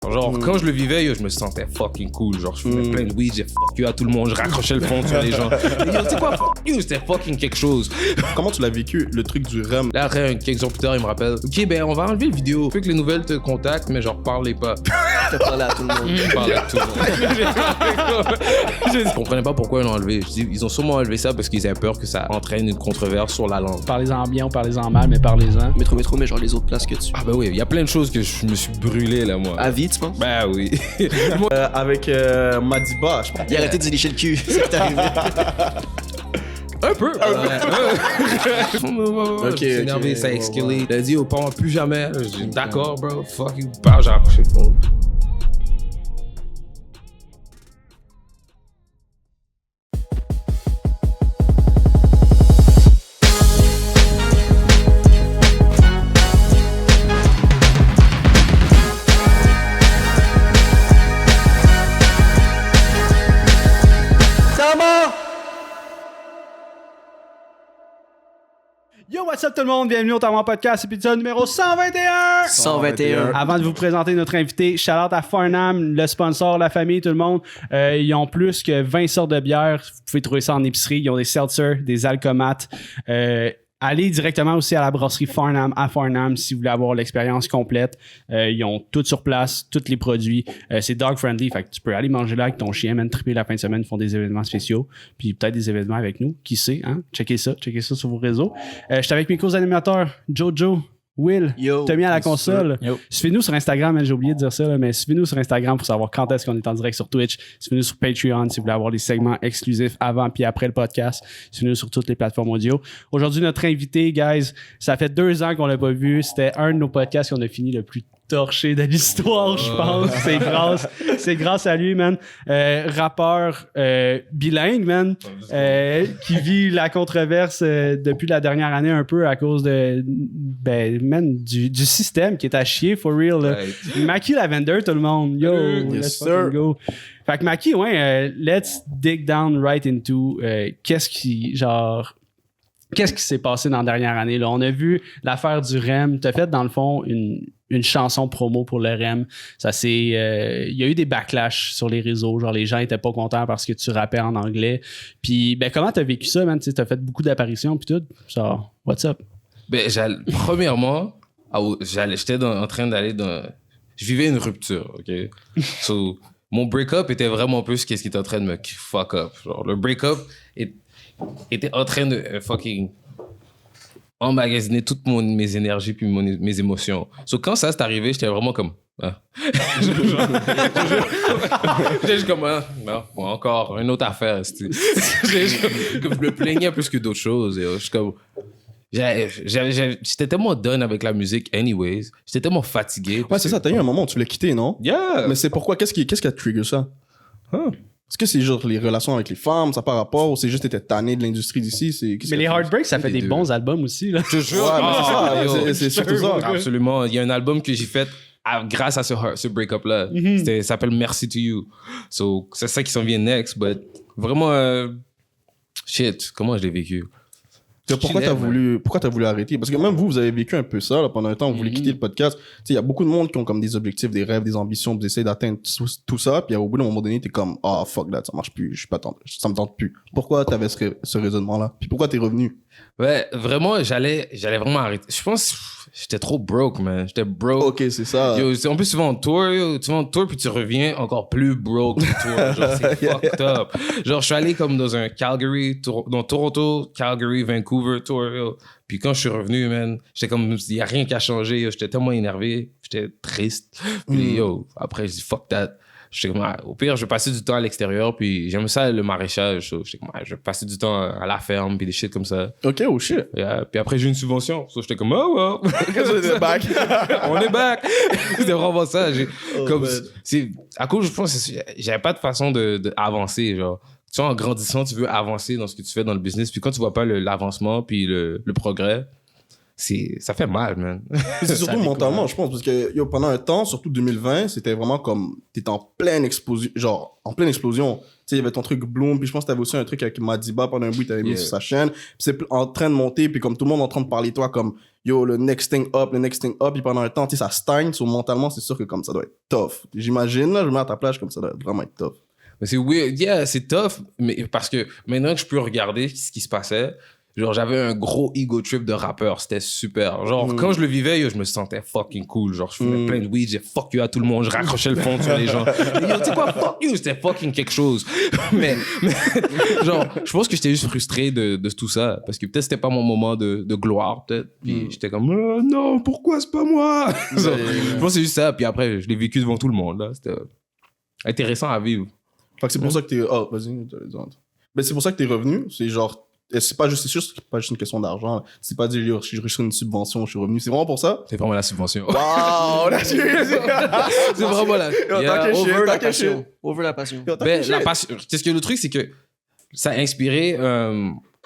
Genre, quand je le vivais, yo, je me sentais fucking cool. Genre, je fumais plein de weed, j'ai fuck you à tout le monde, je raccrochais le fond sur les gens. Et yo, tu sais quoi, fuck you, c'était fucking quelque chose. Comment tu l'as vécu, le truc du rhum? Là, après, quelques jours plus tard, il me rappelle, OK, ben, on va enlever le vidéo. Faut que les nouvelles te contactent, mais genre, parlez pas. T'as parlé à tout le monde. Je parlais à tout le monde. Je comprenais pas pourquoi ils l'ont enlevé. Je dis, ils ont sûrement enlevé ça parce qu'ils avaient peur que ça entraîne une controverse sur la langue. Parlez-en bien ou parlez-en mal, mais parlez-en. Métro, mais genre les autres places que tu... Ah ben oui, il y a plein de choses que je me suis brûlé, là, moi. À vie, tu penses? Ben oui. Avec Madiba, je pense. Il a arrêté de se lécher le cul, c'est ce qui est arrivé. Un peu. Ok, J'ai énervé, ok, ça a ouais, escalé. Il a dit, oh, parle plus jamais. J'ai dit, d'accord, bro, fuck you. J'ai accroché le fond. Yo, what's up tout le monde? Bienvenue au Talent Podcast, épisode numéro 121! 121. Avant de vous présenter notre invité, shout-out à Farnham, le sponsor, la famille, tout le monde. Ils ont plus que 20 sortes de bières. Vous pouvez trouver ça en épicerie. Ils ont des seltzers, des alcomates. Allez directement aussi à la brasserie Farnham, à Farnham, si vous voulez avoir l'expérience complète. Ils ont tout sur place, tous les produits. C'est dog-friendly, fait que tu peux aller manger là avec ton chien, même triper la fin de semaine. Ils font des événements spéciaux, puis peut-être des événements avec nous. Qui sait, hein? Checkez ça sur vos réseaux. J'étais avec mes co-animateurs, Jojo, Will, Yo. Tommy à la console. Yo. Suivez-nous sur Instagram, j'ai oublié de dire ça, là, mais suivez-nous sur Instagram pour savoir quand est-ce qu'on est en direct sur Twitch. Suivez-nous sur Patreon si vous voulez avoir des segments exclusifs avant puis après le podcast. Suivez-nous sur toutes les plateformes audio. Aujourd'hui, notre invité, guys, ça fait 2 ans qu'on l'a pas vu. C'était un de nos podcasts qu'on a fini le plus torché de l'histoire, je pense. C'est grâce à lui, man. Rappeur bilingue, man, qui vit la controverse depuis la dernière année un peu à cause de du système qui est à chier, for real. Là. Ouais. Mackie Lavender, tout le monde. Yo, Yes, let's sir. fucking go. Fait que Mackie, let's dig down right into qu'est-ce qui s'est passé dans la dernière année. Là? On a vu l'affaire du REM. Tu as fait, dans le fond, une chanson promo pour le REM. Ça c'est il y a eu des backlash sur les réseaux. Genre, les gens étaient pas contents parce que tu rappais en anglais. Puis, comment t'as vécu ça, man? Tu as fait beaucoup d'apparitions puis tout. Ça, what's up? Ben, premièrement, j'étais en train d'aller dans... Je vivais une rupture, OK? So, mon break-up était vraiment plus qu'est-ce qui était en train de me fuck up. Genre, le break-up était en train de fucking emmagasiner toutes mes énergies puis mes émotions. So, quand ça s'est arrivé, j'étais vraiment comme... J'étais juste comme... non, bon, encore, une autre affaire. Je me plaignais plus que d'autres choses. Et, je suis comme... J'étais tellement done avec la musique anyways. J'étais tellement fatigué. Ouais, c'est ça, t'as eu un moment où tu l'as quitté, non? Yeah! Mais c'est pourquoi? Qu'est-ce qui a trigger ça? Est-ce que c'est genre les relations avec les femmes, ça par rapport, ou c'est juste t'étais tanné de l'industrie d'ici? Mais les Heartbreaks, ça fait des deux. bons albums aussi. Là. Je te jure. Ouais, mais c'est surtout ça. Absolument. Il y a un album que j'ai fait grâce à ce break-up-là. Ça s'appelle Merci to You. So, c'est ça qui s'en vient next, but vraiment, shit, comment je l'ai vécu? Pourquoi t'as voulu arrêter? Parce que même vous avez vécu un peu ça, là, pendant un temps, vous voulez quitter le podcast. Il y a beaucoup de monde qui ont comme des objectifs, des rêves, des ambitions, vous essayez d'atteindre tout ça, puis au bout d'un moment donné, t'es comme, fuck that, ça marche plus, ça me tente plus. Pourquoi t'avais ce raisonnement-là? Puis pourquoi t'es revenu? Ouais, vraiment, j'allais vraiment arrêter. Je pense que j'étais trop broke, man. J'étais broke. Ok, c'est ça. Yo, en plus, tu vas en tour, puis tu reviens encore plus broke du tour. Genre, c'est fucked up. Genre, je suis allé comme dans un Toronto, Calgary, Vancouver tour. Yo. Puis quand je suis revenu, man, j'étais comme, il n'y a rien qui a changé. Yo. J'étais tellement énervé. J'étais triste. Puis, après, je dis, fuck that. J'étais comme, au pire, je vais passer du temps à l'extérieur, puis j'aime ça, le maraîchage. So, j'étais comme, je vais passer du temps à la ferme, puis des shit comme ça. Ok, oh shit. Yeah. Puis après, j'ai une subvention. So, j'étais comme, oh, well. On est back. On est back. C'était vraiment ça. À cause, je pense, j'avais pas de façon d'avancer. Genre, tu vois, en grandissant, tu veux avancer dans ce que tu fais dans le business, puis quand tu vois pas l'avancement, puis le progrès, ça fait mal, man. C'est surtout mentalement, je pense, parce que pendant un temps, surtout 2020, c'était vraiment comme t'étais en pleine explosion, genre en pleine explosion. Tu sais, il y avait ton truc Bloom, puis je pense que t'avais aussi un truc avec Madiba pendant un bout, t'avais mis sur sa chaîne. Puis c'est en train de monter, puis comme tout le monde est en train de parler de toi, comme yo, le next thing up, puis pendant un temps, tu sais, ça stagne, mentalement, c'est sûr que comme ça doit être tough. J'imagine, là, je me mets à ta place comme ça doit vraiment être tough. Mais c'est weird, c'est tough, mais parce que maintenant que je peux regarder ce qui se passait, genre, j'avais un gros ego trip de rappeur. C'était super. Genre, quand je le vivais, yo, je me sentais fucking cool. Genre, je fumais plein de weed, j'ai fuck you à tout le monde, je raccrochais le fond sur les gens. Et yo, tu sais quoi, fuck you, c'était fucking quelque chose. mais genre, je pense que j'étais juste frustré de tout ça. Parce que peut-être c'était pas mon moment de gloire, peut-être. Puis j'étais comme, non, pourquoi c'est pas moi? Genre, je pense que c'est juste ça. Puis après, je l'ai vécu devant tout le monde, là. C'était intéressant à vivre. Fait que c'est pour ça que t'es. Oh, vas-y, ben, c'est pour ça que t'es revenu. C'est genre. C'est pas juste une question d'argent. C'est pas dire, yo, je reçois une subvention, je suis revenu. C'est vraiment pour ça? C'est vraiment la subvention. Wow! C'est vraiment la. Over la passion. Ben, la passion. Qu'est-ce que le truc, c'est que ça a inspiré.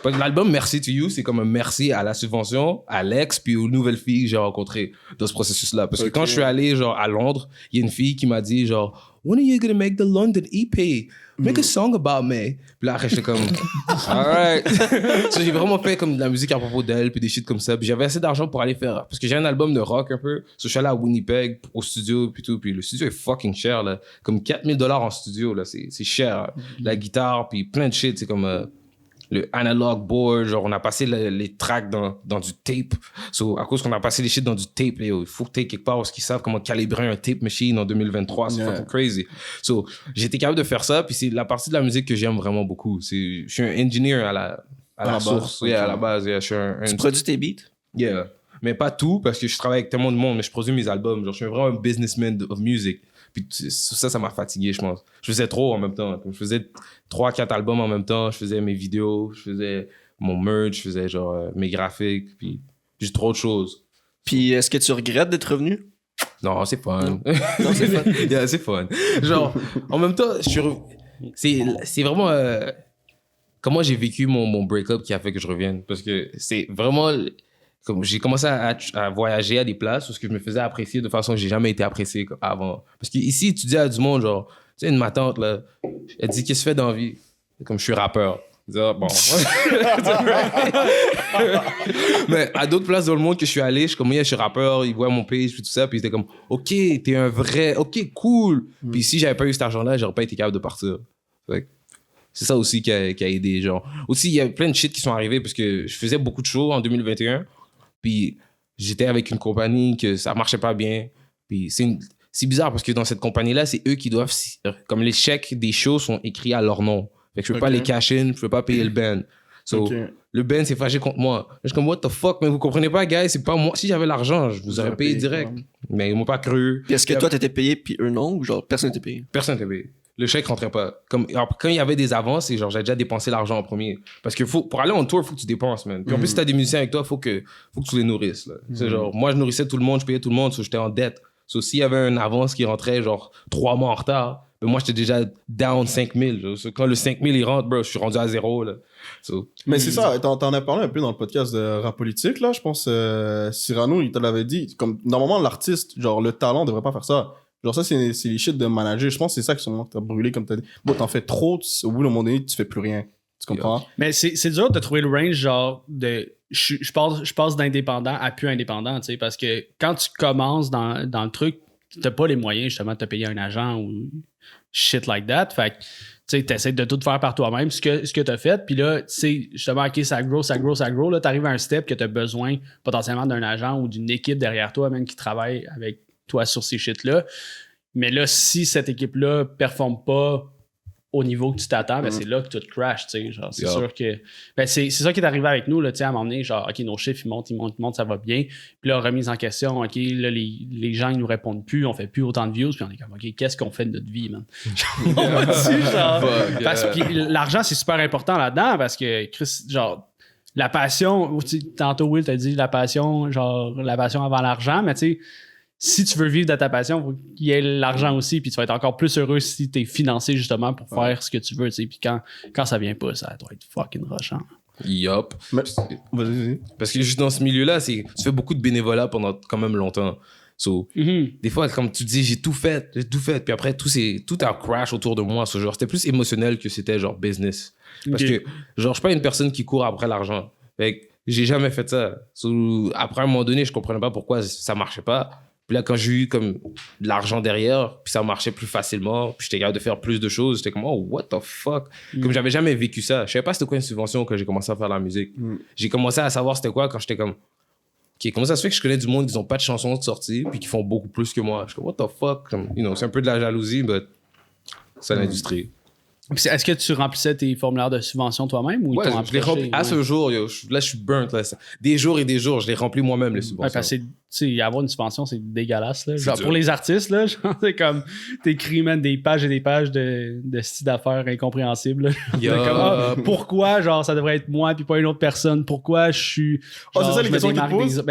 L'album Merci to You, c'est comme un merci à la subvention, à l'ex, puis aux nouvelles filles que j'ai rencontrées dans ce processus-là. Parce que quand je suis allé genre à Londres, il y a une fille qui m'a dit genre, when are you gonna make the London EP? Make a song about me. Puis là, après, j'étais comme, alright. So, j'ai vraiment fait comme de la musique à propos d'elle, puis des shit comme ça. Puis j'avais assez d'argent pour aller faire. Parce que j'ai un album de rock un peu. So, je suis allé à Winnipeg au studio, puis tout. Puis le studio est fucking cher, là. Comme $4,000 en studio, là. C'est cher. La guitare, puis plein de shit. C'est comme le analog board. Genre, on a passé les tracks dans du tape. So, à cause qu'on a passé les shit dans du tape, là, il faut que t'aies quelque part parce qu'ils savent comment calibrer un tape machine en 2023. C'est fucking crazy. So, j'étais capable de faire ça. Puis c'est la partie de la musique que j'aime vraiment beaucoup. Je suis un engineer à la source. Okay. À la base. Je suis tu produis tes beats? Yeah. Mais pas tout parce que je travaille avec tellement de monde, mais je produis mes albums. Genre, je suis vraiment un businessman of music. Puis ça m'a fatigué, je pense. Je faisais trop en même temps. Je faisais 3-4 albums en même temps. Je faisais mes vidéos, je faisais mon merch, je faisais genre mes graphiques, puis j'ai trop de choses. Puis est-ce que tu regrettes d'être revenu? Non, c'est fun. Non, c'est fun. Yeah, c'est fun. Genre, en même temps, c'est vraiment comment j'ai vécu mon break-up qui a fait que je revienne. Parce que c'est vraiment... Comme j'ai commencé à voyager à des places parce que je me faisais apprécier de façon que j'ai jamais été apprécié avant. Parce qu'ici, tu dis à du monde, genre, tu sais, ma tante, là, elle dit, qu'est-ce que tu fais dans la vie? Comme je suis rappeur. Je dis, bon. Mais à d'autres places dans le monde que je suis allé, je suis comme, je suis rappeur, ils voient mon page, puis tout ça, puis ils étaient comme, OK, t'es un vrai, OK, cool. Puis si j'avais pas eu cet argent-là, j'aurais pas été capable de partir. C'est ça aussi qui a aidé, genre. Aussi, il y a plein de shit qui sont arrivés parce que je faisais beaucoup de shows en 2021. Puis j'étais avec une compagnie que ça marchait pas bien. Puis c'est bizarre parce que dans cette compagnie-là, c'est eux qui doivent... Comme les chèques des shows sont écrits à leur nom. Fait que je peux pas les cash in, je peux pas payer le band. So, le band s'est fâché contre moi. Je suis comme, what the fuck, mais vous comprenez pas, guys, c'est pas moi. Si j'avais l'argent, je vous aurais payé direct. Mais ils m'ont pas cru. Puis est-ce que toi, t'étais payé puis eux non? Ou genre, personne n'était payé? Personne n'était payé. Le chèque rentrait pas. Alors, quand il y avait des avances, c'est genre, j'avais déjà dépensé l'argent en premier. Parce que pour aller en tour, il faut que tu dépenses, man. Puis en plus, si t'as des musiciens avec toi, il faut que tu les nourrisses, là. C'est genre, moi, je nourrissais tout le monde, je payais tout le monde, j'étais en dette. So, s'il y avait une avance qui rentrait, genre, 3 mois en retard, ben moi, j'étais déjà down 5,000. Quand le 5,000, il rentre, bro, je suis rendu à 0, là. So, mais c'est ça, t'en as parlé un peu dans le podcast de Rap Politique, là, je pense, Cyrano, il te l'avait dit. Comme, normalement, l'artiste, genre, le talent devrait pas faire ça. Genre ça, c'est les shit de manager. Je pense que c'est ça qui t'a brûlé, comme t'as dit. Bon, t'en fais trop, au bout d'un moment donné, tu fais plus rien. Tu comprends? Mais c'est dur de trouver le range, genre, de... Je passe d'indépendant à plus indépendant, tu sais, parce que quand tu commences dans le truc, t'as pas les moyens, justement, de te payer un agent ou shit like that. Fait que, tu sais, t'essaies de tout faire par toi-même, ce que t'as fait. Puis là, tu sais, justement, OK, ça grow. Là, t'arrives à un step que t'as besoin potentiellement d'un agent ou d'une équipe derrière toi, même qui travaille avec toi sur ces shit-là. Mais là, si cette équipe-là performe pas au niveau que tu t'attends, ben c'est là que tout crash, tu sais. Genre, c'est sûr que... Ben c'est ça qui est arrivé avec nous, là, tu sais, à un moment donné, genre, OK, nos chiffres, ils montent, ça va bien. Puis là, remise en question, OK, là, les gens, ils nous répondent plus, on fait plus autant de views, puis on est comme, OK, qu'est-ce qu'on fait de notre vie, man? Parce que l'argent, c'est super important là-dedans, parce que, Chris, genre, la passion, tantôt, Will t'a dit la passion avant l'argent, mais tu sais, si tu veux vivre de ta passion, il faut qu'il y ait l'argent aussi, puis tu vas être encore plus heureux si tu es financé justement pour faire ce que tu veux, tu sais. Puis quand ça vient pas, ça doit être fucking rushant. Yup. Vas-y. Parce que juste dans ce milieu-là, tu fais beaucoup de bénévolat pendant quand même longtemps. So, des fois, comme tu dis, j'ai tout fait. Puis après, tout a crash autour de moi. So, genre, c'était plus émotionnel que c'était genre business. Parce que, genre, je suis pas une personne qui court après l'argent. Fait que j'ai jamais fait ça. So, après, à un moment donné, je comprenais pas pourquoi ça marchait pas. Puis là, quand j'ai eu comme de l'argent derrière, puis ça marchait plus facilement, puis j'étais capable de faire plus de choses, j'étais comme, oh, what the fuck? Comme j'avais jamais vécu ça. Je savais pas c'était quoi une subvention quand j'ai commencé à faire la musique. J'ai commencé à savoir c'était quoi quand j'étais comme, OK, comment ça se fait que je connais du monde qui n'ont pas de chansons de sortie, puis qui font beaucoup plus que moi? Je suis comme, what the fuck? Comme, c'est un peu de la jalousie, mais c'est l'industrie. Est-ce que tu remplissais tes formulaires de subvention toi-même ou ouais, je les remplis à ce jour. Là, je suis burnt. Là. Des jours et des jours, je les remplis moi-même, les subventions. Ouais, parce que avoir une subvention, c'est dégueulasse. Là. Genre, pour les artistes, là, genre, c'est comme t'écris même des pages et des pages de style d'affaires incompréhensibles. Comme, pourquoi genre, ça devrait être moi puis pas une autre personne? Pourquoi je suis. Genre, c'est ça les questions qu'ils posent?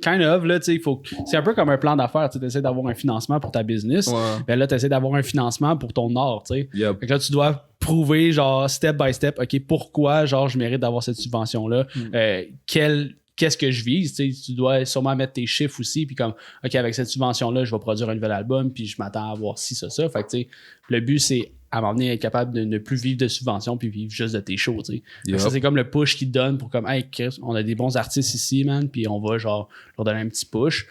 Kind of, là, tu sais, c'est un peu comme un plan d'affaires. Tu essaies d'avoir un financement pour ta business. Ouais. Ben là, tu essaies d'avoir un financement pour ton art. Fait que là, tu dois prouver, genre, step by step, OK, pourquoi, genre, je mérite d'avoir cette subvention-là? Qu'est-ce que je vise? Tu dois sûrement mettre tes chiffres aussi, puis comme, OK, avec cette subvention-là, je vais produire un nouvel album, puis je m'attends à avoir ci, ça. Fait que, tu sais, le but, c'est à m'emmener être capable de ne plus vivre de subventions, puis vivre juste de tes shows, tu sais. Ça, c'est comme le push qu'ils te donnent pour comme, hey, Chris, on a des bons artistes ici, man, puis on va, genre, leur donner un petit push.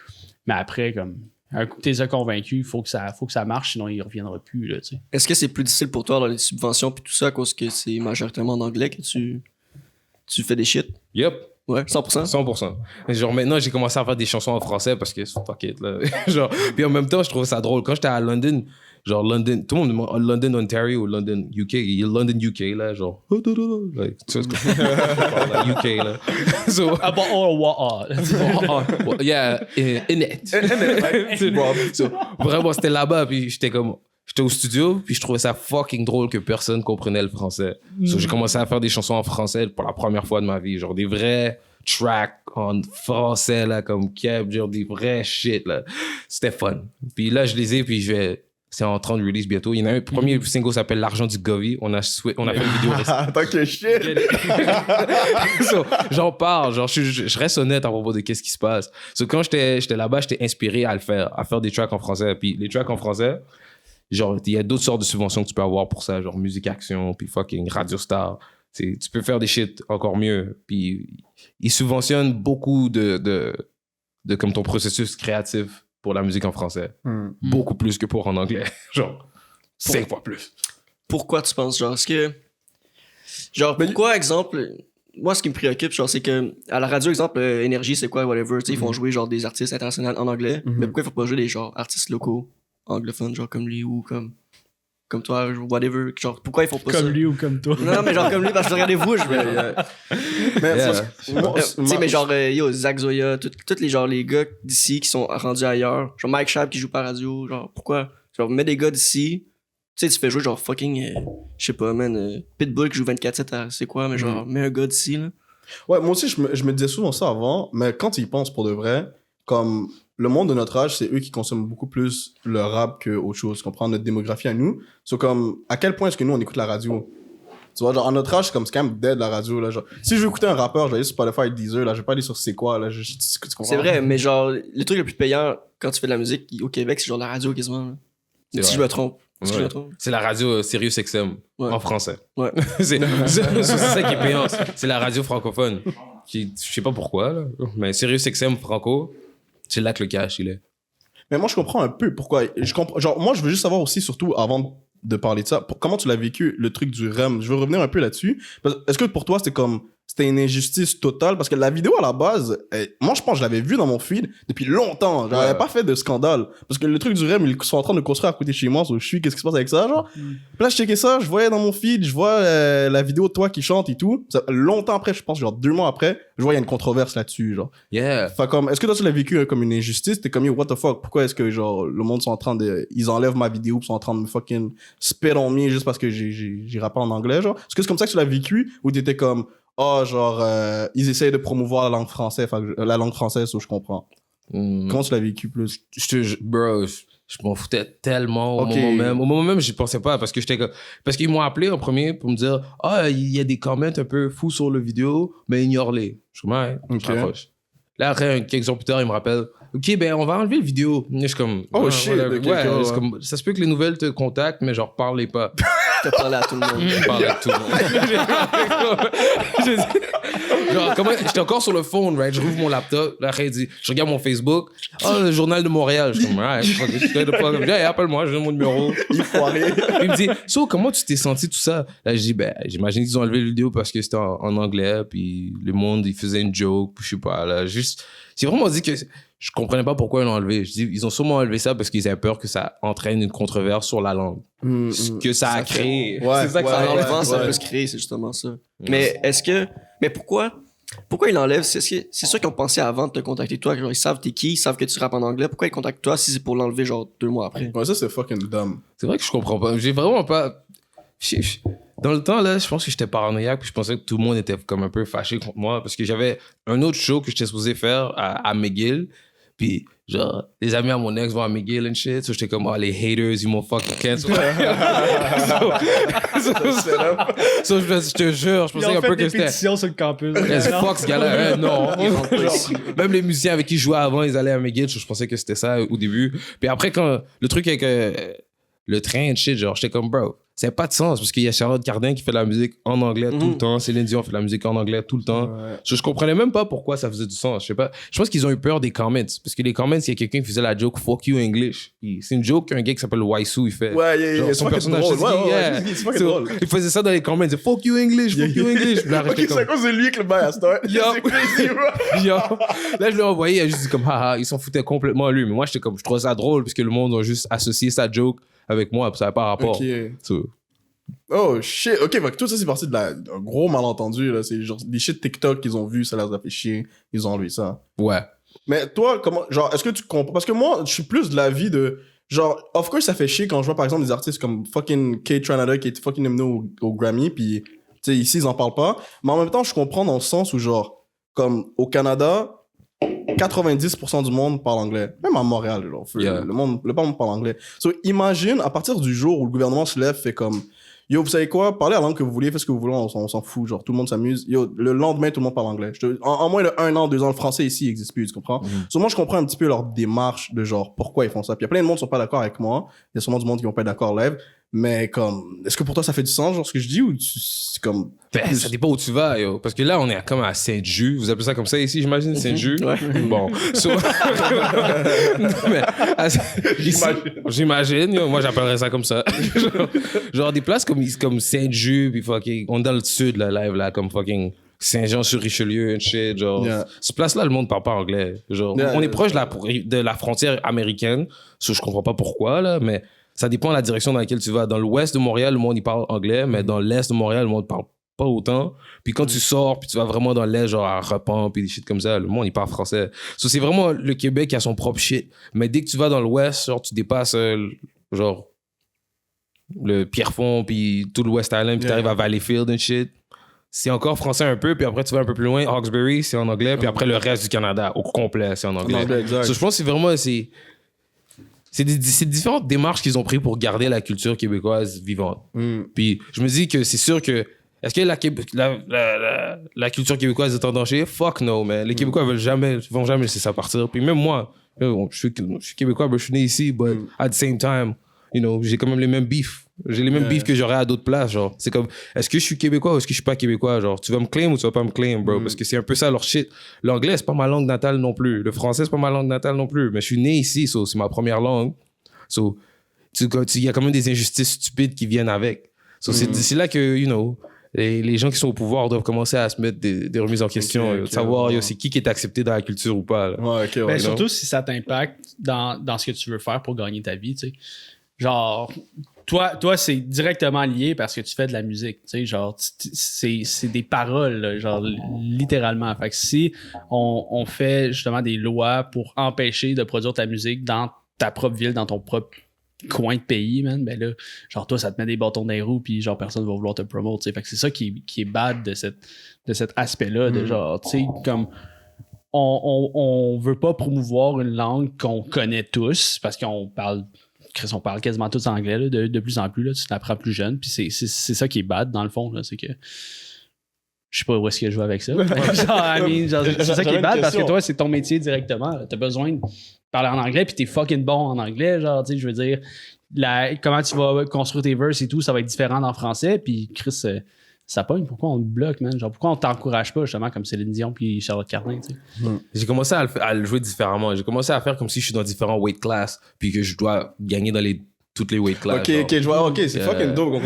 Mais après, comme, un coup que tu les as convaincus, il faut que ça marche, sinon il ne reviendra plus, là, tu sais. Est-ce que c'est plus difficile pour toi dans les subventions puis tout ça à cause que c'est majoritairement en anglais que tu fais des shit? Yep. Ouais, 100%? 100%. Genre, maintenant, j'ai commencé à faire des chansons en français parce que, fuck it, là. Genre, puis en même temps, je trouve ça drôle. Quand j'étais à London, genre, London, tout le monde me demande London, Ontario ou London, UK. Il y a London, UK, là, genre. Like, tu sais ce que je parle, UK, là. So, yeah, in it. So, vraiment, c'était là-bas, puis j'étais au studio, puis je trouvais ça fucking drôle que personne comprenait le français. So, j'ai commencé à faire des chansons en français pour la première fois de ma vie. Genre des vrais tracks en français, là, comme Keb, genre des vrais shit, là. C'était fun. Puis là, je les ai, puis c'est en train de release bientôt. Il y en a un premier single s'appelle L'argent du Govi. On a fait une vidéo récemment. Tant que shit! So, j'en parle, genre, je reste honnête à propos de qu'est-ce qui se passe. So, quand j'étais là-bas, j'étais inspiré à faire des tracks en français. Puis les tracks en français, genre, il y a d'autres sortes de subventions que tu peux avoir pour ça, genre Musique Action, puis fucking Radio Star. Tu peux faire des shit encore mieux. Puis ils subventionnent beaucoup de comme ton processus créatif pour la musique en français. Beaucoup plus que pour en anglais. Genre, 5 fois plus. Pourquoi tu penses, genre, est-ce que... Genre, pourquoi, exemple... Moi, ce qui me préoccupe, genre, c'est que à la radio, exemple, Énergie, c'est quoi, whatever, tu sais, ils font jouer, genre, des artistes internationaux en anglais, mais pourquoi il faut pas jouer des, genre, artistes locaux anglophones, genre, comme lui ou comme toi, whatever, genre, pourquoi ils font pas ça? Comme lui ou comme toi? Non, mais genre, comme lui, parce que regardez-vous, tu sais, mais genre, yo, Zach Zoya, tous les, genre, les gars d'ici qui sont rendus ailleurs, genre, Mike Schaap qui joue par radio, genre, pourquoi? Genre, mets des gars d'ici, tu sais, tu fais jouer, genre, fucking, je sais pas, man, Pitbull qui joue 24/7, c'est quoi, mais genre, mets un gars d'ici, là. Ouais, moi aussi, je me disais souvent ça avant, mais quand ils pensent pour de vrai, comme le monde de notre âge, c'est eux qui consomment beaucoup plus le rap qu'autre chose. Comprends notre démographie à nous. C'est comme, à quel point est-ce que nous, on écoute la radio? Tu vois, genre, à notre âge, c'est quand même dead la radio, là. Genre, si je veux écouter un rappeur, je vais aller sur Spotify, Deezer, là. Je vais pas aller sur C'est quoi, là. C'est vrai, mais genre, le truc le plus payant quand tu fais de la musique au Québec, c'est genre la radio quasiment, là. Si je me trompe. Ouais. C'est la radio Sirius XM en français. Ouais. c'est ça qui est payant. C'est la radio francophone. Je sais pas pourquoi, là. Mais Sirius XM franco, c'est là que le cash, il est. Mais moi, je comprends un peu pourquoi. Genre, moi, je veux juste savoir aussi, surtout avant de parler de ça, comment tu l'as vécu, le truc du REM. Je veux revenir un peu là-dessus. Est-ce que pour toi, c'était une injustice totale? Parce que la vidéo, à la base, moi, je pense que je l'avais vue dans mon feed depuis longtemps. J'avais pas fait de scandale. Parce que le truc du REM, ils sont en train de construire à côté de chez moi. Qu'est-ce qui se passe avec ça, genre? Puis là, je checkais ça, je voyais dans mon feed, je vois la vidéo de toi qui chante et tout. Ça, longtemps après, je pense, genre 2 mois après, je vois, il y a une controverse là-dessus, genre. Yeah. Fait comme, est-ce que toi, tu l'as vécu comme une injustice? T'es comme, yo, what the fuck? Pourquoi est-ce que, genre, le monde sont en train ils enlèvent ma vidéo, ils sont en train de me fucking spit on me juste parce que j'ai rappé en anglais, genre? Est-ce que c'est comme ça que tu l'as vécu? Ou t'étais comme, genre, ils essayent de promouvoir la langue française, so je comprends. Comment tu l'as vécu plus? Bro, je m'en foutais tellement au moment même. Au moment même, j'y pensais pas parce qu'ils m'ont appelé en premier pour me dire il y a des comments un peu fous sur le vidéo, mais ignore-les. Je suis comme je raccroche. Là, après, quelques jours plus tard, ils me rappellent OK, ben on va enlever le vidéo. Je suis comme shit. c'est comme, ça se peut que les nouvelles te contactent, mais genre parlez pas. T'as parlé à tout le monde. Je parle avec tout le monde. Genre, j'étais encore sur le phone, right? Je rouvre mon laptop. Là, après, il dit, je regarde mon Facebook. Le journal de Montréal. Je suis comme, appelle-moi, je donne mon numéro. Il faut arrêter. Il me dit, comment tu t'es senti tout ça? Là, je dis, j'imagine qu'ils ont enlevé la vidéo parce que c'était en anglais, puis le monde, il faisait une joke, puis je sais pas, là, juste. J'ai vraiment dit que je comprenais pas pourquoi ils l'ont enlevé. Je dis, ils ont sûrement enlevé ça parce qu'ils avaient peur que ça entraîne une controverse sur la langue. Ce que ça a créé. C'est ça que ça enlève, ça peut se créer, c'est justement ça. Mais pourquoi ils l'enlèvent? C'est sûr qu'ils ont pensé avant de te contacter toi. Genre, ils savent t'es qui, ils savent que tu rappes en anglais. Pourquoi ils contactent toi si c'est pour l'enlever genre 2 mois après? Ouais, ça c'est fucking dumb. C'est vrai que je comprends pas. J'ai vraiment pas. Dans le temps, là, je pense que j'étais paranoïaque, puis je pensais que tout le monde était comme un peu fâché contre moi, parce que j'avais un autre show que j'étais supposé faire à McGill, puis genre, les amis à mon ex vont à McGill and shit, so j'étais comme, les haters, ils m'ont fucking cancel. Je te jure, je pensais un peu que c'était... Ils ont fait des pétitions sur le campus. Fuck ce gars-là, non. Même les musiciens avec qui je jouais avant, ils allaient à McGill, je pensais que c'était ça au début. Puis après, quand le truc avec le train and shit, genre, j'étais comme, bro, ça n'a pas de sens parce qu'il y a Charlotte Cardin qui fait de la musique en anglais tout le temps. Céline Dion fait de la musique en anglais tout le temps. Ouais. Je comprenais même pas pourquoi ça faisait du sens. Je sais pas. Je pense qu'ils ont eu peur des comments. Parce que les comments, il y a quelqu'un qui faisait la joke fuck you English. C'est une joke qu'un gars qui s'appelle Waisu, il fait. Ouais, genre, son personnage. C'est pas drôle. Il faisait ça dans les comments. Il disait fuck you English, fuck you English. C'est à cause de lui que le bail a start. C'est crazy, bro. Là, je l'ai envoyé. Il a juste dit comme haha, ils s'en foutaient complètement lui. Mais moi, j'étais comme, je trouvais ça drôle parce que le monde a juste associé sa joke avec moi. Puis ça n'a pas rapport. Oh shit, ok, tout ça c'est parti d'un gros malentendu, là. C'est genre des shit TikTok qu'ils ont vu, ça leur a fait chier, ils ont enlevé ça. Ouais. Mais toi, comment, genre, est-ce que tu comprends? Parce que moi, je suis plus de l'avis de, genre, of course ça fait chier quand je vois par exemple des artistes comme fucking Kaytranada qui est fucking nominé au Grammy, puis tu sais, ici ils en parlent pas, mais en même temps je comprends dans le sens où genre, comme au Canada, 90% du monde parle anglais. Même à Montréal, genre, le monde parle anglais. So, imagine, à partir du jour où le gouvernement se lève, fait comme, yo, vous savez quoi? Parlez la langue que vous voulez, faites ce que vous voulez, on s'en fout. Genre, tout le monde s'amuse. Yo, le lendemain, tout le monde parle anglais. En moins de 1 an, 2 ans, le français ici n'existe plus, tu comprends? So, moi, je comprends un petit peu leur démarche de genre, pourquoi ils font ça. Puis il y a plein de monde qui sont pas d'accord avec moi. Il y a sûrement du monde qui vont pas être d'accord live. Mais comme, est-ce que pour toi, ça fait du sens, genre, ce que je dis, ou c'est comme... ça dépend où tu vas, yo. Parce que là, on est comme à Saint-Just. Vous appelez ça comme ça ici, j'imagine, Saint-Just? Ouais. Bon. Mais, j'imagine, yo. Moi, j'appellerais ça comme ça. genre des places comme Saint-Just, puis fucking... On est dans le sud, là, live, là, comme fucking... Saint-Jean-sur-Richelieu, and shit, genre. Cette place-là, le monde parle pas anglais. Genre, on est proche de la frontière américaine. Je comprends pas pourquoi, là, mais... Ça dépend de la direction dans laquelle tu vas. Dans l'ouest de Montréal, le monde, il parle anglais, mais dans l'est de Montréal, le monde parle pas autant. Puis quand tu sors, puis tu vas vraiment dans l'est, genre à Repent, puis des shit comme ça, le monde, il parle français. So, c'est vraiment le Québec qui a son propre shit. Mais dès que tu vas dans l'ouest, genre, tu dépasses, genre, le Pierrefonds, puis tout le West Island, puis t'arrives à Valleyfield and shit. C'est encore français un peu, puis après, tu vas un peu plus loin. Hawkesbury, c'est en anglais, puis après, le reste du Canada, au complet, c'est en anglais. So, je pense que c'est vraiment... C'est différentes démarches qu'ils ont prises pour garder la culture québécoise vivante. Puis je me dis que c'est sûr que... Est-ce que la culture québécoise est en danger? Fuck no, man. Les Québécois vont jamais laisser ça partir. Puis même moi, je suis Québécois, je suis né ici, but at the same time, you know, j'ai quand même les mêmes beefs. J'ai les mêmes beefs que j'aurais à d'autres places, genre. C'est comme, est-ce que je suis Québécois ou est-ce que je suis pas Québécois? Genre, tu vas me claim ou tu vas pas me claim, bro? Parce que c'est un peu ça leur shit. L'anglais, c'est pas ma langue natale non plus. Le français, c'est pas ma langue natale non plus. Mais je suis né ici, so, c'est ma première langue. So, il y a quand même des injustices stupides qui viennent avec. So, c'est là que, you know, les gens qui sont au pouvoir doivent commencer à se mettre des remises en question, savoir c'est qui est accepté dans la culture ou pas. Ben, surtout si ça t'impacte dans ce que tu veux faire pour gagner ta vie, tu sais. Genre, toi, c'est directement lié parce que tu fais de la musique, tu sais, genre, c'est des paroles, là, genre, littéralement. Fait que si on fait justement des lois pour empêcher de produire ta musique dans ta propre ville, dans ton propre coin de pays, man, ben là, genre, toi, ça te met des bâtons dans les roues, puis genre, personne va vouloir te promote, tu sais. Fait que c'est ça qui est bad de cet aspect-là, de genre, tu sais, comme... on veut pas promouvoir une langue qu'on connaît tous parce qu'on parle quasiment tous anglais là, de plus en plus. Là, tu t'apprends plus jeune. Puis c'est ça qui est bad dans le fond. Là, c'est que je sais pas où est-ce que je vais avec ça. C'est ça qui est bad parce que toi, c'est ton métier directement. T'as besoin de parler en anglais puis t'es fucking bon en anglais. Genre, tu sais, je veux dire, comment tu vas construire tes verses et tout, ça va être différent en français. Puis Chris, ça pogne. Pourquoi on te bloque, man? Genre, pourquoi on t'encourage pas, justement, comme Céline Dion puis Charlotte Cardin, tu sais? J'ai commencé à le jouer différemment. J'ai commencé à faire comme si je suis dans différents weight class puis que je dois gagner dans toutes les weight class. Ok, je vois. Ok, c'est fucking dope.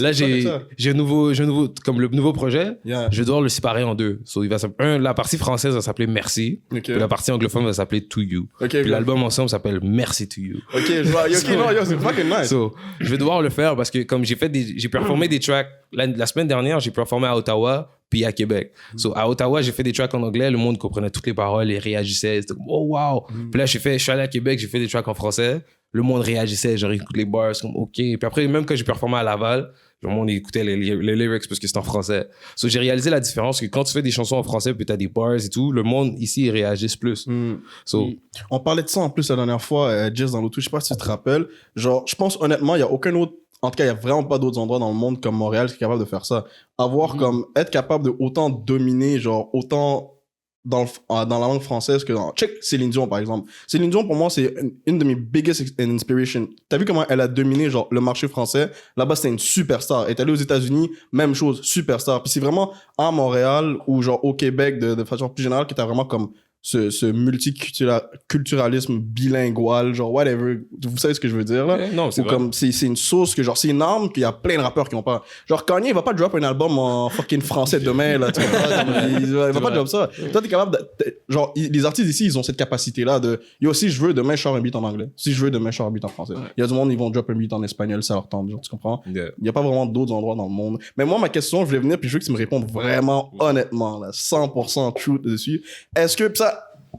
Là, j'ai un nouveau, comme le nouveau projet, je vais devoir le séparer en deux. So, la partie française va s'appeler Merci. Puis la partie anglophone va s'appeler To You. Puis l'album ensemble s'appelle Merci To You. Ok, je vois. C'est fucking nice. So, je vais devoir le faire parce que comme j'ai performé des tracks, la semaine dernière, j'ai performé à Ottawa puis à Québec. So, à Ottawa, j'ai fait des tracks en anglais, le monde comprenait toutes les paroles et réagissait. C'était comme, oh wow. Puis là, je suis allé à Québec, j'ai fait des tracks en français. Le monde réagissait, genre, écoute les bars, c'est comme, OK. Puis après, même quand j'ai performé à Laval, le monde écoutait les lyrics parce que c'était en français. So, j'ai réalisé la différence que quand tu fais des chansons en français puis t'as des bars et tout, le monde ici, ils réagissent plus. So, on parlait de ça en plus la dernière fois, Jess, dans l'auto, je sais pas si tu te rappelles. Genre, je pense honnêtement, il y a aucun autre. En tout cas, il n'y a vraiment pas d'autres endroits dans le monde comme Montréal qui est capable de faire ça. Être capable de autant dominer, genre, autant dans la langue française que dans... Check Céline Dion, par exemple. Céline Dion, pour moi, c'est une de mes biggest inspirations. T'as vu comment elle a dominé, genre, le marché français? Là-bas, c'était une superstar. Elle est allée aux États-Unis, même chose, superstar. Puis c'est vraiment à Montréal ou, genre, au Québec, de façon plus générale, que t'as vraiment comme ce multiculturalisme bilingual, genre whatever, vous savez ce que je veux dire là? Non, c'est comme c'est une sauce que genre c'est une arme qu'il y a plein de rappeurs qui ont pas. Genre Kanye il va pas drop un album en fucking français demain là, tu vois, il va pas drop ça. Toi t'es capable genre les artistes ici ils ont cette capacité là de yo si je veux demain je sors un beat en anglais, si je veux demain je sors un beat en français. Il y a du monde ils vont drop un beat en espagnol ça leur tente, genre tu comprends? Il y a pas vraiment d'autres endroits dans le monde. Mais moi ma question je voulais venir puis je veux que tu me répondes vraiment honnêtement là, 100% truth dessus. Est-ce que ça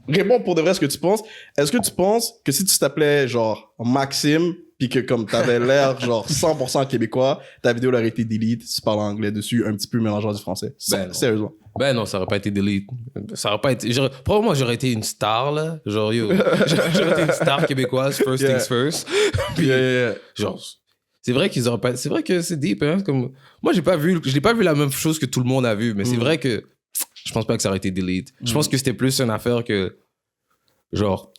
réponds pour de vrai ce que tu penses. Est-ce que tu penses que si tu t'appelais genre Maxime puis que comme t'avais l'air genre 100% québécois, ta vidéo aurait été delete, tu parles anglais dessus, un petit peu mélangeant du français? Sérieusement. Ben non, ça aurait pas été delete. Ça aurait pas été... Probablement j'aurais été une star là. Genre yo, j'aurais été une star québécoise, first things first. Puis genre... C'est vrai qu'ils auraient pas... C'est vrai que c'est deep, hein. Comme... Moi, je l'ai pas vu la même chose que tout le monde a vu, mais c'est vrai que je pense pas que ça aurait été delete. Je pense que c'était plus une affaire que... Genre...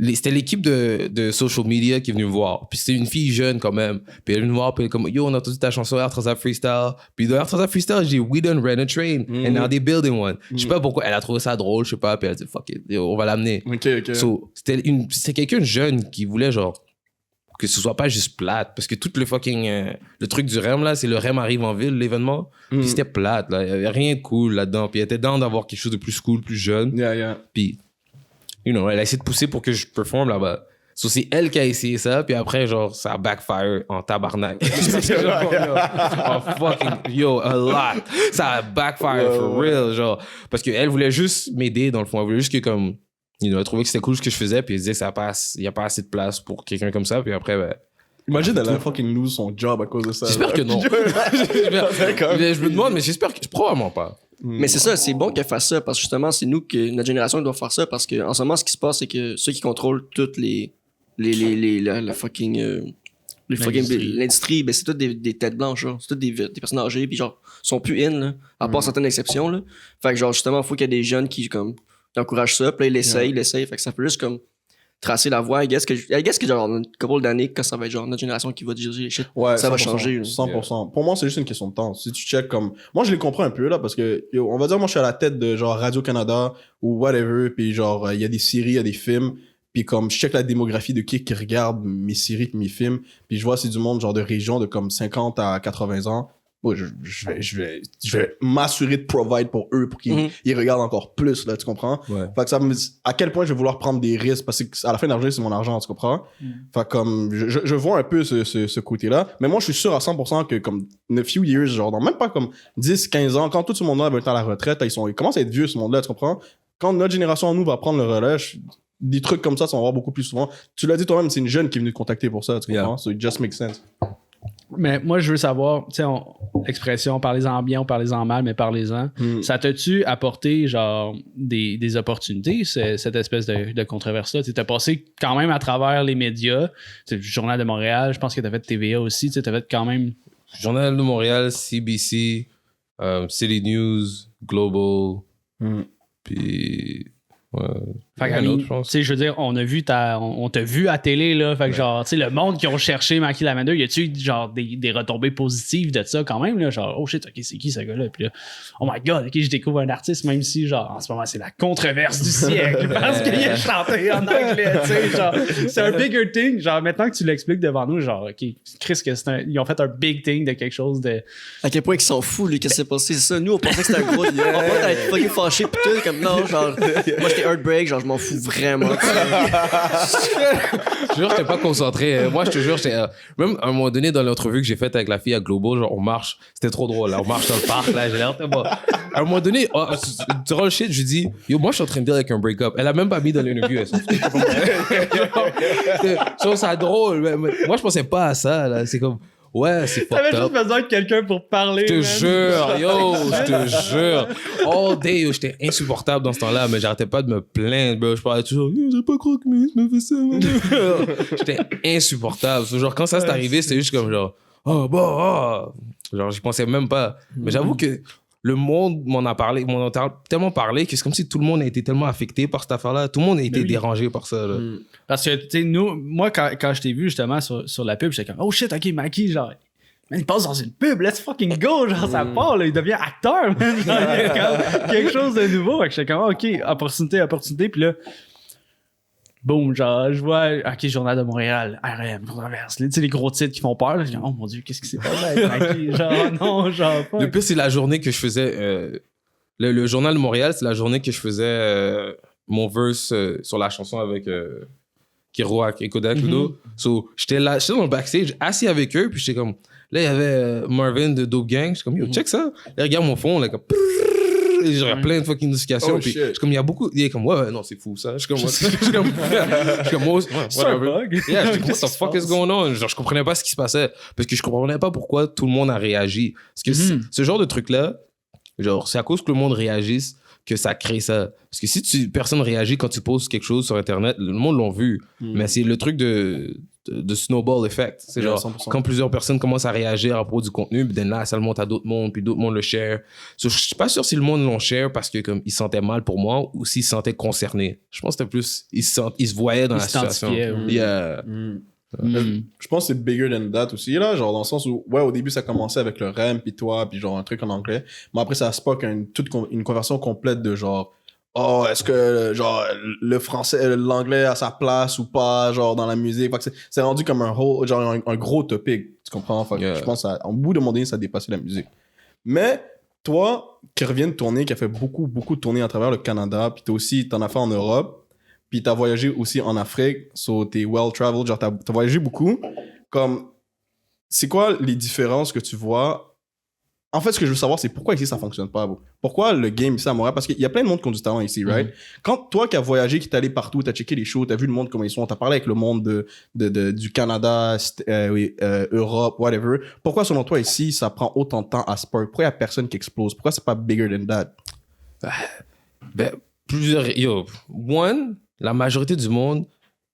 C'était l'équipe de social media qui est venue me voir. Puis c'était une fille jeune quand même. Puis elle est venue me voir, puis elle est comme, yo, on a entendu ta chanson Air Transat Freestyle. Puis dans Air Transat Freestyle, j'ai We done ran a train. And now they building one. Je sais pas pourquoi. Elle a trouvé ça drôle, je sais pas. Puis elle a dit, fuck it, yo, on va l'amener. OK. So, c'était quelqu'un de jeune qui voulait genre... que ce soit pas juste plate, parce que tout le fucking le truc du REM là, c'est le REM arrive en ville, l'événement, puis c'était plate là, il y avait rien de cool là-dedans, puis elle était down d'avoir quelque chose de plus cool, plus jeune, puis you know, elle a essayé de pousser pour que je performe là-bas. So, c'est elle qui a essayé ça, puis après genre ça a backfire en tabarnak. A lot. Ça a backfire for real, genre, parce qu'elle voulait juste m'aider dans le fond, elle voulait juste que comme elle trouvait que c'était cool ce que je faisais, puis elle disait qu'il n'y a pas assez de place pour quelqu'un comme ça, puis après, ben... Imagine elle a fucking lose son job à cause de ça. J'espère que non. Je me demande, mais j'espère que... Probablement pas. Mais c'est ça, c'est bon qu'elle fasse ça, parce que justement, c'est nous, que notre génération doit faire ça, parce qu'en ce moment, ce qui se passe, c'est que ceux qui contrôlent toutes l'industrie, ben c'est toutes des têtes blanches, genre. C'est toutes des personnes âgées, puis genre, sont plus in, là, à part certaines exceptions, là. Fait que genre, justement, il faut qu'il y ait des jeunes qui, comme... qui encouragent ça, puis là, il essaye, fait que ça peut juste comme tracer la voie. I guess que genre une couple d'années, quand ça va être genre notre génération qui va diriger les shit, ça va changer. 100%. Pour moi, c'est juste une question de temps. Si tu check comme... Moi, je les comprends un peu, là, parce que, on va dire, moi, je suis à la tête de genre Radio-Canada ou whatever, puis genre, il y a des séries, il y a des films, puis comme, je check la démographie de qui regarde mes séries et mes films, puis je vois c'est du monde genre de région de comme 50 à 80 ans. Bon, je vais m'assurer de provide pour eux pour qu'ils regardent encore plus, là, tu comprends? Fait que ça me dit à quel point je vais vouloir prendre des risques parce que à la fin de l'argent, c'est mon argent, tu comprends? Fait comme, je vois un peu ce côté-là. Mais moi, je suis sûr à 100% que comme, in a few years, genre, dans même pas comme 10, 15 ans, quand tout ce monde-là va être à la retraite, ils commencent à être vieux, ce monde-là, tu comprends? Quand notre génération, nous, va prendre le relais, des trucs comme ça vont avoir beaucoup plus souvent. Tu l'as dit toi-même, c'est une jeune qui est venue te contacter pour ça, tu comprends? So it just makes sense. Mais moi, je veux savoir, tu sais, l'expression parlez-en bien ou parlez-en mal, mais parlez-en. Ça t'a-tu apporté genre des opportunités, cette espèce de controverse-là? Tu as passé quand même à travers les médias. Le Journal de Montréal, je pense que tu as fait TVA aussi. Tu as fait quand même. Journal de Montréal, CBC, City News, Global, puis. Fait que, tu sais, je veux dire, on t'a vu à télé, là. Fait que, genre, tu sais, le monde qui ont cherché Mackie Lavender, y a-tu, genre, des retombées positives de ça quand même, là? Genre, oh shit, ok, c'est qui ce gars-là? Puis là, oh my god, ok, je découvre un artiste, même si, genre, en ce moment, c'est la controverse du siècle parce qu'il a chanté en anglais, tu sais, genre, c'est un bigger thing. Genre, maintenant que tu l'expliques devant nous, genre, ok, Chris, ils ont fait un big thing de quelque chose de. À quel point ils s'en foutent, lui, qu'est-ce qui s'est passé? C'est ça, nous, on pensait que c'était un gros. On pensait être fucking fâché, pis tout, comme non, genre, moi, j'étais heartbreak, genre, je m'en fous vraiment. Je te jure, j'étais pas concentré. Moi, je te jure, même à un moment donné, dans l'entrevue que j'ai faite avec la fille à Global, genre, on marche. C'était trop drôle, là. On marche dans le parc, là. J'ai l'air de bon. À un moment donné, durant le shit, je lui dis, yo, moi, je suis en train de dire avec un break-up. Elle a même pas mis dans l'interview. Elle s'en fout. Je trouve ça drôle. Mais moi, je pensais pas à ça, là. C'est comme. Ouais, c'est fucked up. T'avais juste besoin de quelqu'un pour parler. Je te jure, yo, je te jure. All day, yo, j'étais insupportable dans ce temps-là, mais j'arrêtais pas de me plaindre, bro. Je parlais toujours, j'ai pas cru que Miss me fait ça. J'étais insupportable. Genre, quand ça s'est arrivé, c'était juste comme genre, oh, bon, oh. Genre, j'y pensais même pas. Mais j'avoue que le monde m'en a tellement parlé que c'est comme si tout le monde a été tellement affecté par cette affaire-là. Tout le monde a été dérangé par ça, là. Parce que, tu sais, moi, quand je t'ai vu justement sur la pub, j'étais comme, oh shit, ok, Mackie, genre, man, il passe dans une pub, let's fucking go, genre, ça part, là, il devient acteur, man. Genre, il y a comme quelque chose de nouveau. Fait que j'étais comme, ok, opportunité, puis là, boum, genre, je vois, ok, Journal de Montréal, RM, controverse, tu sais, les gros titres qui font peur, là, je dis, oh mon dieu, qu'est-ce qui s'est passé avec Mackie? Genre, non, genre, pas. Le pire, c'est la journée que je faisais, le Journal de Montréal, c'est la journée que je faisais mon verse sur la chanson avec Kerouac et Kodak Ludo. So, j'étais dans le backstage, assis avec eux, puis j'étais comme, là, il y avait Marvin de Dope Gang, j'étais comme, yo, check ça. Là, regarde mon fond, là, comme, et j'aurais plein de fucking notifications, puis je suis comme, il y a beaucoup, il est comme, ouais, non, c'est fou, ça. Je suis comme, whatever. Yeah, je dis, what the fuck is going on? Genre, je comprenais pas ce qui se passait, parce que je comprenais pas pourquoi tout le monde a réagi. Parce que ce genre de truc-là, genre, c'est à cause que le monde réagisse que ça crée ça. Parce que si personne réagit quand tu poses quelque chose sur Internet, le monde l'a vu. Mais c'est le truc de snowball effect. C'est genre, 100%. Quand plusieurs personnes commencent à réagir à propos du contenu, puis là, ça le monte à d'autres mondes, puis d'autres mondes le share. Je suis pas sûr si le monde l'ont share parce que comme ils se sentaient mal pour moi ou s'ils se sentaient concernés. Je pense que c'était plus, ils se voyaient dans la situation. Yeah. Je pense que c'est bigger than that aussi, là, genre dans le sens où, ouais, au début, ça commençait avec le REM, puis toi, puis genre un truc en anglais, mais après, ça spark une conversion complète de genre, oh, est-ce que, genre, le français, l'anglais a sa place ou pas, genre, dans la musique, c'est rendu comme un gros topic, tu comprends? Je pense qu'en bout de mon donné, ça a dépassé la musique. Mais, toi, qui reviens de tourner, qui a fait beaucoup, beaucoup de tournées à travers le Canada, puis t'en as fait en Europe, puis t'as voyagé aussi en Afrique, so t'es well-traveled, genre t'as voyagé beaucoup. Comme, c'est quoi les différences que tu vois? En fait, ce que je veux savoir, c'est pourquoi ici ça fonctionne pas, bro. Pourquoi le game ici à Montréal? Parce qu'il y a plein de monde qui ont du talent ici, right? Quand toi qui as voyagé, qui t'es allé partout, t'as checké les shows, t'as vu le monde comment ils sont, t'as parlé avec le monde du Canada, Europe, whatever. Pourquoi selon toi ici, ça prend autant de temps à spark? Pourquoi il y a personne qui explose? Pourquoi c'est pas bigger than that? Ben, plusieurs... La majorité du monde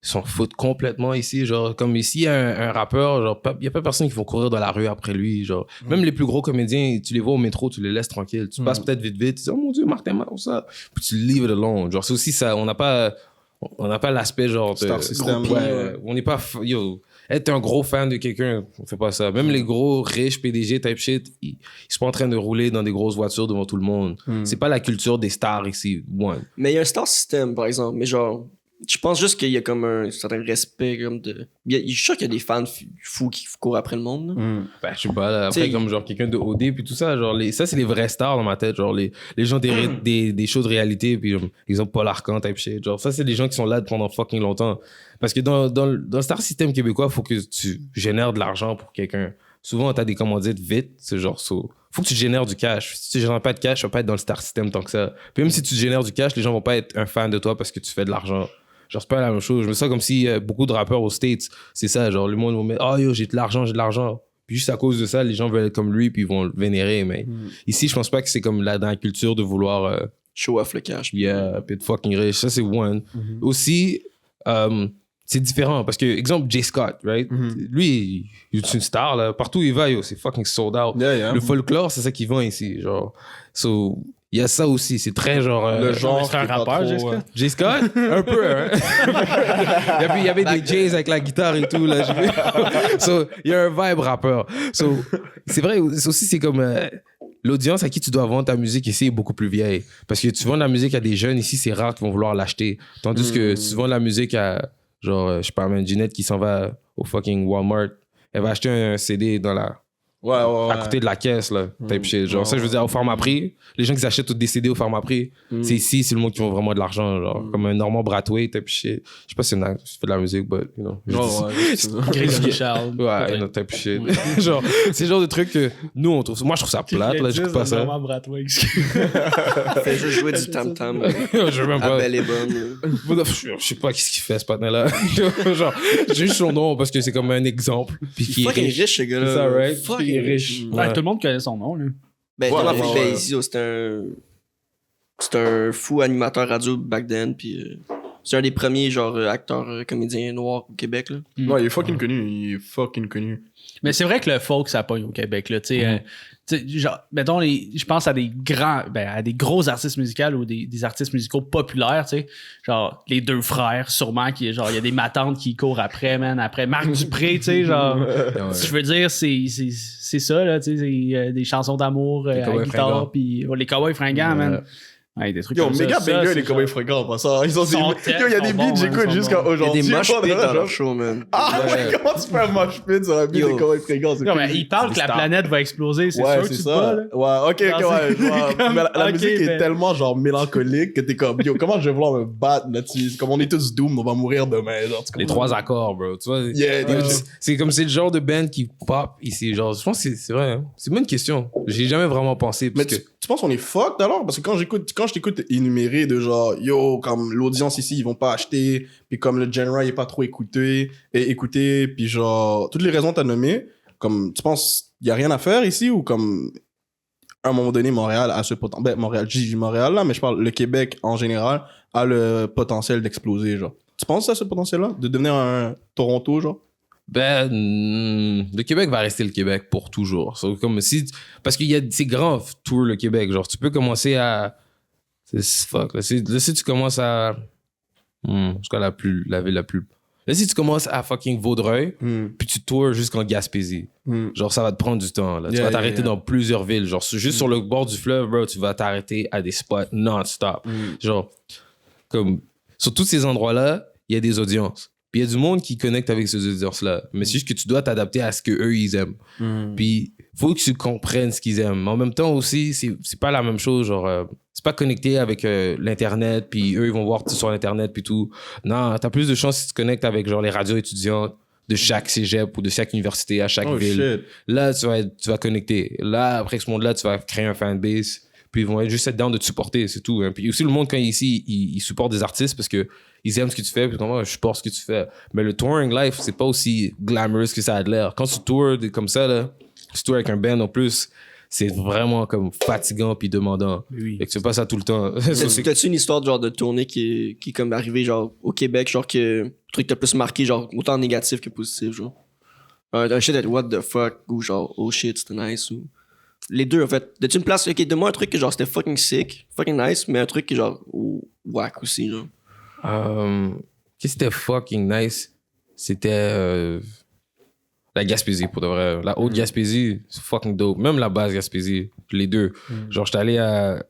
s'en foutent complètement ici. Genre, comme ici, il y a un rappeur, genre, il n'y a pas personne qui va courir dans la rue après lui. Genre, même les plus gros comédiens, tu les vois au métro, tu les laisses tranquilles. Tu passes peut-être vite, tu dis, oh mon Dieu, Martin Mao, ça. Puis tu leave it alone. Genre, c'est aussi ça. On n'a pas l'aspect, genre, Star System. On n'est pas. Être un gros fan de quelqu'un, on fait pas ça. Même les gros riches PDG type shit, ils sont pas en train de rouler dans des grosses voitures devant tout le monde. C'est pas la culture des stars ici. Mais il y a un star system, par exemple. Mais genre, je pense juste qu'il y a comme un certain respect. Comme de... Je suis sûr qu'il y a des fans fous qui courent après le monde. Ben, je sais pas. Là, après, comme genre quelqu'un de OD, puis tout ça. Genre, ça, c'est les vrais stars dans ma tête. Genre, les gens des shows de réalité, puis exemple, Paul Arcand type shit. Genre, ça, c'est des gens qui sont là pendant fucking longtemps. Parce que dans le star system québécois, il faut que tu génères de l'argent pour quelqu'un. Souvent, t'as des commandites vite. C'est genre, faut que tu génères du cash. Si tu génères pas de cash, tu vas pas être dans le star system tant que ça. Puis même si tu génères du cash, les gens vont pas être un fan de toi parce que tu fais de l'argent. Genre, c'est pas la même chose. Je me sens comme si beaucoup de rappeurs aux States, c'est ça. Genre, le monde va mettre, oh yo, j'ai de l'argent. Puis juste à cause de ça, les gens veulent être comme lui, puis ils vont le vénérer. Mais ici, je pense pas que c'est comme là dans la culture de vouloir... show off le cash. Yeah, puis être fucking riche. Ça, c'est one. Aussi, c'est différent parce que, exemple, Jay Scott, right? Lui, il est une star, là. Partout où il va, c'est fucking sold out. Le folklore, c'est ça qui vend ici, genre. So, il y a ça aussi. C'est très genre... le genre, c'est un rappeur, Jay Scott? Jay Scott? Un peu, hein? Il y avait des Jays avec la guitare et tout, là. So, il y a un vibe rappeur. So, c'est vrai, aussi, c'est comme... l'audience à qui tu dois vendre ta musique ici est beaucoup plus vieille. Parce que tu vends de la musique à des jeunes ici, c'est rare qu'ils vont vouloir l'acheter. Tandis que si tu vends de la musique à, genre, je sais pas, Ginette qui s'en va au fucking Walmart, elle va acheter un CD dans la... à côté de la caisse, là. Type shit. Genre, ça, je veux dire, au format prix, les gens qui achètent tous des CD au format prix, c'est ici, c'est le monde qui vont vraiment de l'argent. Genre, comme un Normand Brathwaite, type shit. Je sais pas si c'est fait de la musique, but, you know. Grégory Charles. Ouais, you know, type shit. Genre, c'est le genre de truc que nous, on trouve. Moi, je trouve ça plate, là. Je trouve pas ça. Normand Brathwaite. Fait juste jouer du tam-tam. Je veux même pas. Belle et bonne. Je sais pas qu'est-ce qu'il fait, ce patin-là. Genre, j'ai juste son nom parce que c'est comme un exemple. Puis qui est fucking riche. riche, ce gars-là. C'est ça, right? Fucking Il est riche. Ouais, tout le monde connaît son nom, là. Ben, Ouais, Izzy, c'était un fou animateur radio back then, puis c'est un des premiers, genre, acteurs, comédiens noirs au Québec, là. Non, il est fucking connu. Mais c'est vrai que le folk, ça pogne au Québec, là, tu sais. Genre, mettons, je pense à des gros artistes musicaux ou des artistes musicaux populaires, tu sais. Genre, les deux frères, sûrement, genre, il y a des matantes qui courent après, man, après Marc Dupré, tu sais, genre. Je veux dire, c'est ça, là, tu sais, c'est des chansons d'amour à la guitare, puis les Cowboys fringants, man. Ouais, des trucs Yo, comme ça. méga banger, les genre- Cowboys fréquents, en passant. Yo, il y a des sont beats, bons, j'écoute man, jusqu'à Il y a aujourd'hui. des mosh pits dans leur show, man. Ah ouais, comment tu fais un mosh pit sur un beat Yo. des Cowboys fréquents? Non, mais il parle que la planète va exploser, c'est Ouais, sûr que c'est tu ça. te bats, là. Ouais, ok, Genre, ouais, je vois. comme, Mais la ok, musique est ben- tellement genre mélancolique que t'es comme, yo, comment je vais vouloir me battre là-dessus? C'est comme on est tous doom, on va mourir demain. Genre, tu Les comprends? 3 accords, bro. Tu vois? Yeah, C'est comme c'est le genre de band qui pop ici. Genre, je pense que c'est vrai. Hein? C'est une bonne question. J'ai jamais vraiment pensé. Mais Parce que... tu penses qu'on est fucked alors? Parce que quand je t'écoute énumérer de genre, yo, comme l'audience ici, ils vont pas acheter, puis comme le genre il est pas trop écouté, puis genre, toutes les raisons que t'as nommées, comme, tu penses, y a rien à faire ici ou comme, à un moment donné, Montréal a ce potentiel, ben, Montréal, je dis Montréal là, mais je parle, le Québec en général a le potentiel d'exploser, genre. Tu penses à ce potentiel-là? De devenir un Toronto, genre? Ben, le Québec va rester le Québec pour toujours. So, comme si, parce qu'il y a ces grands tours, le Québec. Genre, tu peux commencer à. Fuck. Là, si tu commences à. Jusqu'à la ville la plus. Là, si tu commences à fucking Vaudreuil, puis tu tours jusqu'en Gaspésie, genre, ça va te prendre du temps. Là. Tu vas t'arrêter dans plusieurs villes. Genre, juste sur le bord du fleuve, bro, tu vas t'arrêter à des spots non-stop. Genre, comme. Sur tous ces endroits-là, il y a des audiences. Puis il y a du monde qui connecte avec ces audiences-là. Mais c'est juste que tu dois t'adapter à ce qu'eux, ils aiment. Puis il faut que tu comprennes ce qu'ils aiment. Mais en même temps aussi, c'est pas la même chose. Genre, c'est pas connecté avec l'Internet, puis eux, ils vont voir tout sur l'Internet, puis tout. Non, t'as plus de chance si tu connectes avec genre les radios étudiantes de chaque cégep ou de chaque université à chaque ville. Shit. Là, tu vas connecter. Là, après ce monde-là, tu vas créer un fanbase. Puis ils vont juste être down de te supporter, c'est tout. Hein. Puis aussi, le monde, quand il est ici, il supporte des artistes parce que ils aiment ce que tu fais, puis comment je supporte ce que tu fais. Mais le touring life, c'est pas aussi glamorous que ça a de l'air. Quand tu tours comme ça, là, tu tours avec un band en plus, c'est vraiment comme fatigant puis demandant. Oui. Et que tu fais pas ça tout le temps. T'as-tu une histoire genre de tournée qui est comme arrivée genre au Québec, genre que le truc t'a plus marqué, genre autant négatif que positif, genre? Un shit at what the fuck, ou genre oh shit, c'était nice, ou... Les deux, en fait. T'as-tu une place, ok, donne-moi un truc que genre c'était fucking sick, fucking nice, mais un truc qui genre whack aussi, genre. Qu'est-ce qui était fucking nice? C'était la Gaspésie, pour de vrai. La haute Gaspésie, c'est fucking dope. Même la basse Gaspésie, les deux. Genre, j'étais allé à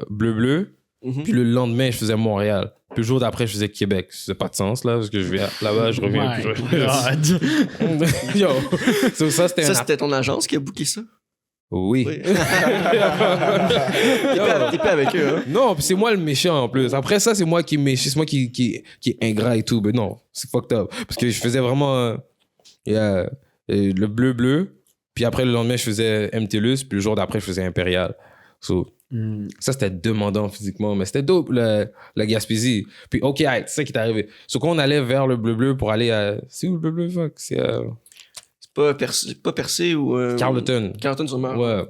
Bleu-Bleu, puis le lendemain, je faisais Montréal. Puis le jour d'après, je faisais Québec. Ça n'a pas de sens, là, parce que je vais là-bas, je reviens. Puis je... Yo! Ça, C'était ton agence qui a booké ça? Oui. T'es pas avec eux, hein? Non, puis c'est moi le méchant en plus. Après ça, c'est moi qui est méchant, c'est moi qui est ingrat et tout. Mais non, c'est fucked up. Parce que je faisais vraiment le bleu-bleu. Puis après, le lendemain, je faisais MTLUS. Puis le jour d'après, je faisais Impérial. So, ça, c'était demandant physiquement. Mais c'était dope, la Gaspésie. Puis, OK, c'est ça qui est arrivé. So, quand on allait vers le bleu-bleu pour aller à... C'est où le bleu-bleu? Fuck? C'est Pas Percé ou... Carleton. Carleton sur mer. Ouais.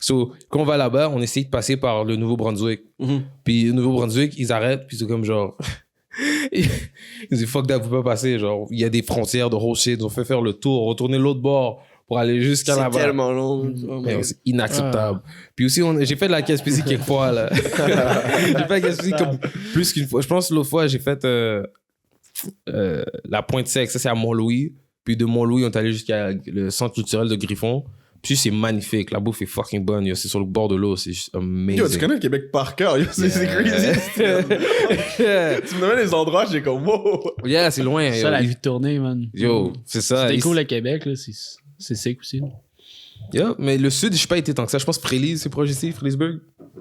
So, quand on va là-bas, on essaye de passer par le Nouveau-Brunswick. Mhm. Puis le Nouveau-Brunswick, ils arrêtent, puis c'est comme genre... ils disent fuck that, vous pouvez pas passer. Genre, il y a des frontières de rochers, ils ont fait faire le tour, retourner l'autre bord pour aller jusqu'à là-bas. C'est tellement long. Oh Mais c'est inacceptable. Puis aussi, j'ai fait de la Gaspésie quelques fois, là. J'ai fait de la Gaspésie comme plus qu'une fois. Je pense que l'autre fois, j'ai fait la Pointe Sec. Ça, c'est à Mont-Louis. Puis de Mont-Louis, on est allé jusqu'à le centre culturel de Griffon. Puis c'est magnifique. La bouffe est fucking bonne. Yo. C'est sur le bord de l'eau. C'est juste amazing. Yo, tu connais le Québec par cœur. Yo, c'est crazy. Tu me donnes les endroits, j'ai comme wow. Yeah, c'est loin. C'est ça, la vie de tournée, man. Yo, c'est ça. Tu découvres le Québec, là, c'est sick aussi. Yeah, mais le sud, je n'ai pas été tant que ça. Je pense que Frélise, c'est proche ici, Frélisburg.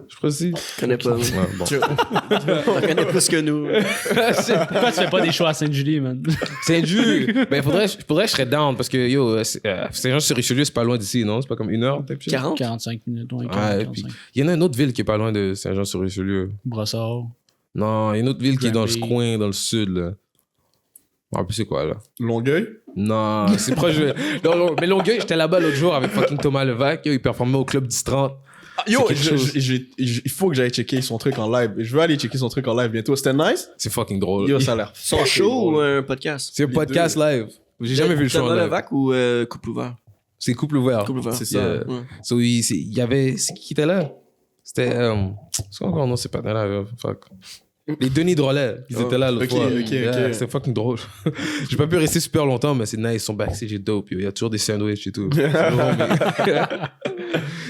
Je crois aussi. Je connais pas. Ouais, bon. T'en connais plus que nous. Pourquoi tu fais pas des choix à Sainte-Julie, man? Saint-Jules. Ben, faudrait que je serais down parce que, yo, Saint-Jean-sur-Richelieu, c'est pas loin d'ici, non? C'est pas comme 1 heure, peut-être? 40? 45 minutes, ouais, 40, Ouais, 45. puis il y en a une autre ville qui est pas loin de Saint-Jean-sur-Richelieu. Brossard. Non, il y a une autre ville qui est dans ce Granby. coin, dans le sud, là. Je sais plus c'est quoi, là. Longueuil? Non, c'est proche de... Non, mais Longueuil, j'étais là-bas l'autre jour avec fucking Thomas Levac. Yo, il performait au Club 10-30. Yo, C'est quelque chose. il faut que j'aille checker son truc en live. Je veux aller checker son truc en live bientôt. C'était nice? C'est fucking drôle. Yo, ça a l'air. Son show ou un podcast? C'est un podcast live. J'ai jamais vu le show en Thomas live. Levac ou Couple Ouvert? C'est couple ouvert. Couple Ouvert. C'est ça. Yeah. Ouais. So, il y avait... C'est qui était là? C'était... C'est quoi encore? Non, c'est pas là. Fuck. Les Denis Drolet, ils étaient là l'autre ok, fois. ok. C'était fucking drôle. J'ai pas pu rester super longtemps, mais c'est nice. Ils sont backstage et dope. Il y a toujours des sandwichs et tout. C'est long,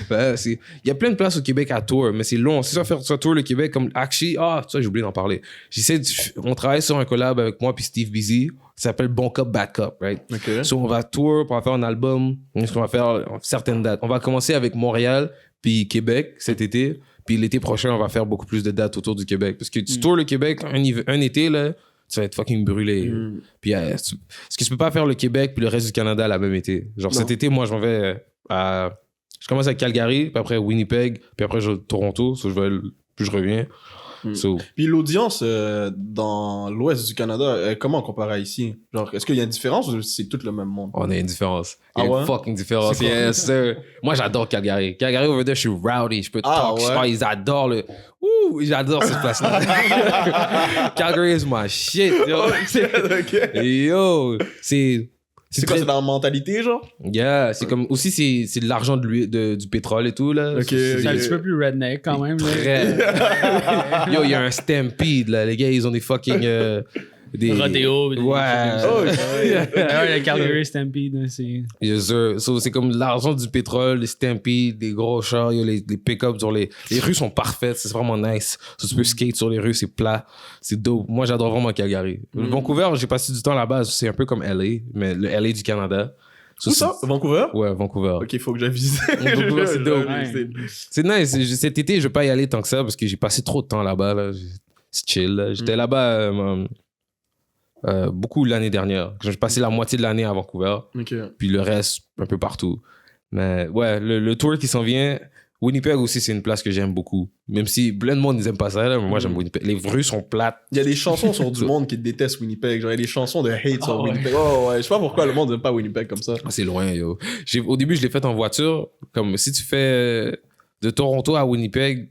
mais... il y a plein de places au Québec à tour, mais c'est long. C'est ça, faire ça tour le Québec comme actually. Ça, j'ai oublié d'en parler. On travaille sur un collab avec moi puis Steve Busy. Ça s'appelle Bon Cop, Bad Cop, right? Ok. So, on va tour pour faire un album. On va faire certaines dates. On va commencer avec Montréal puis Québec cet été. Puis l'été prochain, on va faire beaucoup plus de dates autour du Québec. Parce que tu tours le Québec un été, là, tu vas être fucking brûlé. Puis, parce que tu peux pas faire le Québec puis le reste du Canada la même été. Genre, cet été, moi, je m'en vais à... Je commence à Calgary, puis après Winnipeg, puis après Toronto. So, puis je reviens. So, Puis l'audience dans l'ouest du Canada, comment on compare à ici? Genre, est-ce qu'il y a une différence ou c'est tout le même monde? on a une différence. Il y a Ah ouais? une fucking différence. C'est quoi? Yes, sir. Moi, j'adore Calgary. Calgary, over there, je suis rowdy. Je peux talk. ouais? Ils adorent le... Ouh, j'adore cette place-là. Calgary is my shit, yo. Ok. Yo, C'est quoi, c'est dans la mentalité, genre? Yeah, c'est comme... Aussi, c'est de l'argent du pétrole et tout, là. Ok, C'est un ok. petit peu plus redneck quand même. Là. Très... Yo, il y a un stampede, là. Les gars, ils ont des fucking... des... Rodéo. Ouais. Oh, Le Calgary Stampede, c'est... Yes, sir. So, c'est comme l'argent du pétrole, les stampedes, les gros chars, yo, les pick-ups sur les rues sont parfaites, c'est vraiment nice. So, tu peux skate sur les rues, c'est plat, c'est dope. Moi, j'adore vraiment Calgary. Vancouver, j'ai passé du temps là-bas, c'est un peu comme LA, mais le LA du Canada. So, Où ça? Vancouver? Ouais, Vancouver. Ok, faut que j'aille visiter. Vancouver, c'est dope. Ouais. C'est nice. Cet été, je vais pas y aller tant que ça parce que j'ai passé trop de temps là-bas. Là. C'est chill. Là. J'étais là-bas beaucoup l'année dernière. J'ai passé la moitié de l'année à Vancouver. Ok. Puis le reste, un peu partout. Mais ouais, le tour qui s'en vient, Winnipeg aussi, c'est une place que j'aime beaucoup. Même si plein de monde n'aime pas ça, là, mais moi, j'aime Winnipeg. Les rues sont plates. Il y a des chansons sur du monde qui déteste Winnipeg. Genre, il y a des chansons de hate sur ouais. Winnipeg. Oh, ouais. Je sais pas pourquoi le monde n'aime pas Winnipeg comme ça. C'est loin, yo. Au début, je l'ai fait en voiture. Comme si tu fais de Toronto à Winnipeg,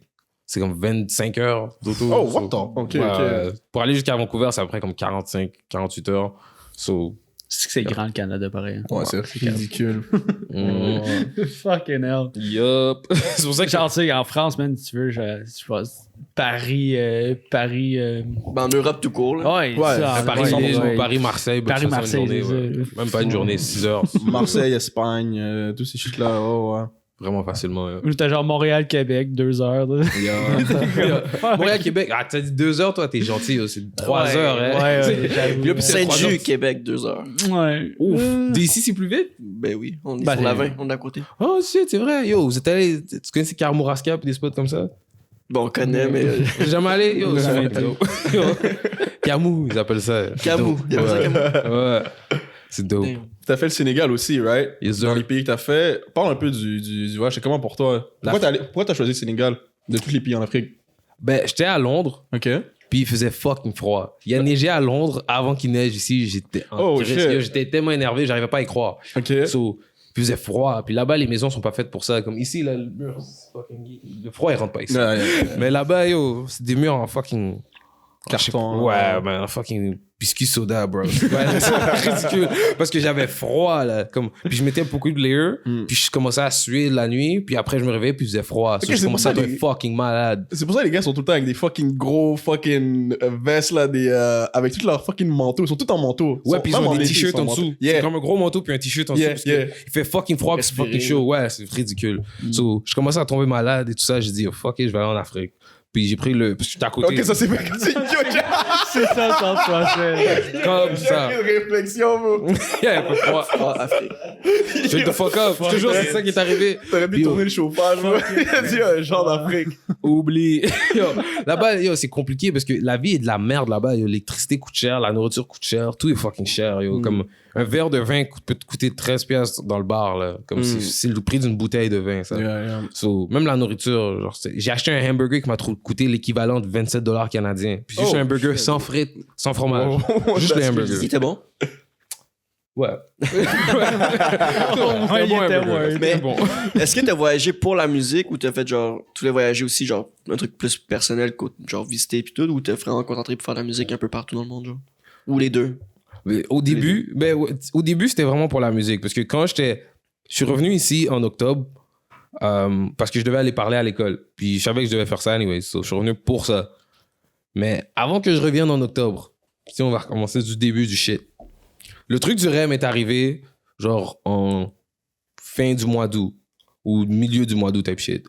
c'est comme 25 heures d'auto. Oh, what the? Ok, ok. Pour aller jusqu'à Vancouver, c'est à peu près comme 45, 48 heures. So, C'est que c'est grand le Canada, pareil. Ouais, c'est ridicule. Fucking hell. Yup. C'est pour ça que Genre, tu sais, en France, man, si tu veux, je pense, Paris... Ben, en Europe tout court, là. Ouais, Ouais, ça, Paris-Marseille, ouais. Paris-Marseille, Paris-Marseille, c'est c'est ça. Même pas une journée, 6 heures. Marseille, Espagne, tous ces shit-là. Oh, ouais. Vraiment facilement. Ou t'as genre Montréal-Québec, 2 heures. Là. Montréal-Québec, t'as dit 2 heures, toi, t'es gentil. Yo, c'est 3 heures, hein. Ouais, j'avoue. Puis là, puis c'est 3 Saint-Ju, heures. Québec, 2 heures. Ouais. Ouf. D'ici, c'est plus vite? Ben oui, on est Ben, sur la c'est- 20, on est à côté. Oh, shit, c'est vrai. Yo, vous êtes allé. Tu connais Kamouraska et des spots comme ça? Bon, on connaît, mais... J'ai jamais allé. Yo, c'est dope. Yo. Kamou, ils appellent ça. C'est Kamou. dope. Ils appellent ça Ouais. Ouais. C'est dope. Damn. T'as fait le Sénégal aussi, right? Yes, Dans sir. les pays que t'as fait. Parle un peu du voyage. C'est comment pour toi? Pourquoi t'as choisi le Sénégal de tous les pays en Afrique? Ben, j'étais à Londres. Ok. Puis il faisait fucking froid. Il a neigé à Londres avant qu'il neige ici. J'étais tellement énervé, j'arrivais pas à y croire. Ok. So, il faisait froid. Puis là-bas, les maisons sont pas faites pour ça. Comme ici, là, le mur, le froid, il rentre pas ici. Mais là-bas, yo, c'est des murs en fucking... Carton. Ouais, man, en fucking biscuit soda, bro. Ouais, c'est ridicule. Parce que j'avais froid, là. Puis je mettais beaucoup de layer. Puis je commençais à suer la nuit. Puis après, je me réveillais, puis il faisait froid. So, je commençais à être fucking malade. C'est pour ça que les gars sont tout le temps avec des fucking gros fucking vestes, là, avec tous leurs fucking manteaux. Ils sont tous en manteau. Ouais, puis ils ont des t-shirts en dessous. C'est comme un gros manteau, puis un t-shirt en dessous. Parce que il fait fucking froid, puis c'est fucking chaud. Ouais, c'est ridicule. So, je commençais à tomber malade et tout ça. J'ai dit, oh, fuck it, je vais aller en Afrique. Puis j'ai pris parce que j'étais à côté. Ok, ça c'est pas c'est C'est ça, le sens français. Comme ça. Quelle réflexion, bro. Yeah, un peu froid. Afrique. Shut the fuck up. Toujours, c'est ça qui est arrivé. T'aurais pu tourner le chauffage, bro. Il a dit un genre d'Afrique. Oublie. Yo, là-bas, yo, c'est compliqué parce que la vie est de la merde là-bas. Yo, l'électricité coûte cher, la nourriture coûte cher, tout est fucking cher. Yo. Comme un verre de vin peut te coûter 13 piastres dans le bar. Là. Comme c'est le prix d'une bouteille de vin. Ça. So, même la nourriture. Genre, j'ai acheté un hamburger qui m'a coûté l'équivalent de 27 $ canadiens. Puis juste un burger sans frites, sans fromage. Juste le hamburger. Il était bon? Ouais. Mais est-ce que t'as voyagé pour la musique ou t'as fait genre, tu voulais voyager aussi genre un truc plus personnel, genre visiter pis tout, ou t'es vraiment concentré pour faire de la musique un peu partout dans le monde, genre? Ou les deux? Mais au début, c'était vraiment pour la musique. Parce que quand je suis revenu ici en octobre, parce que je devais aller parler à l'école. Puis je savais que je devais faire ça anyway. So, je suis revenu pour ça. Mais avant que je revienne en octobre, si on va recommencer du début du shit. Le truc du REM est arrivé genre en fin du mois d'août ou milieu du mois d'août type shit.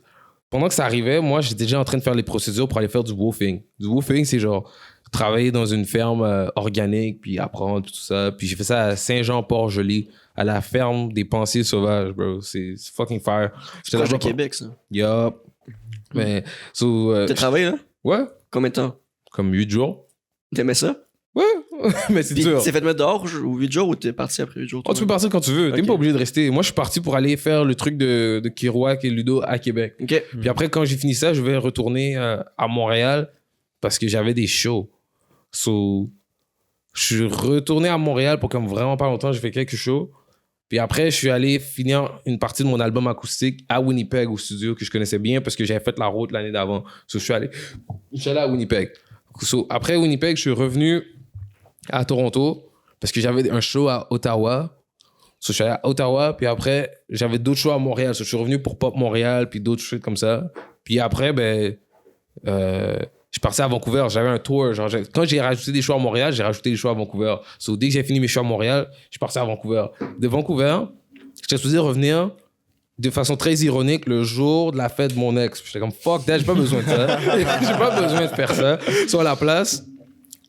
Pendant que ça arrivait, moi j'étais déjà en train de faire les procédures pour aller faire du woofing. Du woofing, c'est genre travailler dans une ferme organique puis apprendre tout ça. Puis j'ai fait ça à Saint-Jean-Port-Joli, à la ferme des Pensiers sauvages, bro. C'est fucking fire. J'étais proche de Québec, ça. Yup. Mais, t'as travaillé là? Ouais. Combien de temps? Comme 8 jours. T'aimais ça? Ouais, mais c'est dur. T'es fait mettre dehors ou 8 jours ou t'es parti après 8 jours? Oh, tu peux partir quand tu veux. T'es pas obligé de rester. Moi, je suis parti pour aller faire le truc de Kerouac et Ludo à Québec. Okay. Puis après, quand j'ai fini ça, je vais retourner à Montréal parce que j'avais des shows. So, je suis retourné à Montréal pour comme vraiment pas longtemps. J'ai fait quelques shows. Puis après, je suis allé finir une partie de mon album acoustique à Winnipeg, au studio que je connaissais bien parce que j'avais fait la route l'année d'avant. So, je suis allé à Winnipeg. So, après Winnipeg, je suis revenu à Toronto parce que j'avais un show à Ottawa. So, je suis allé à Ottawa, puis après, j'avais d'autres shows à Montréal. So, je suis revenu pour Pop Montréal, puis d'autres shows comme ça. Puis après, je suis parti à Vancouver. J'avais un tour. Genre, quand j'ai rajouté des shows à Montréal, j'ai rajouté des shows à Vancouver. So, dès que j'ai fini mes shows à Montréal, je suis parti à Vancouver. De Vancouver, j'étais supposé revenir de façon très ironique le jour de la fête de mon ex. J'étais comme, fuck that, j'ai pas besoin de ça. J'ai pas besoin de faire ça. Sur la place,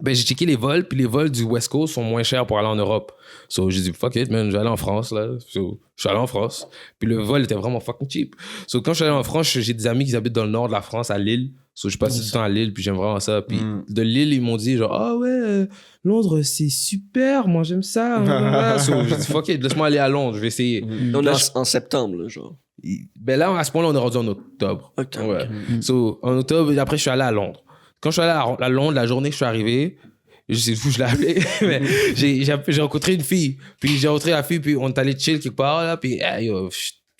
j'ai checké les vols, puis les vols du West Coast sont moins chers pour aller en Europe. So, j'ai dit, fuck it, man, je vais aller en France, là. So, je suis allé en France. Puis le vol était vraiment fucking cheap. So, quand je suis allé en France, j'ai des amis qui habitent dans le nord de la France, à Lille. So, je passe du temps à Lille, puis j'aime vraiment ça. Puis de Lille, ils m'ont dit, genre, ah ouais, Londres, c'est super, moi, j'aime ça. So, j'ai dit, fuck it, laisse-moi aller à Londres, je vais essayer. On est en septembre, là, genre. Là, à ce point-là, on est rendu en octobre. Octobre. Ouais. So, en octobre, et après, je suis allé à Londres. Quand je suis allé à Londres, la journée que je suis arrivé, je sais où je l'ai appelé, mais j'ai rencontré une fille. Puis j'ai rencontré la fille, puis on est allé chill quelque part, là, puis yo,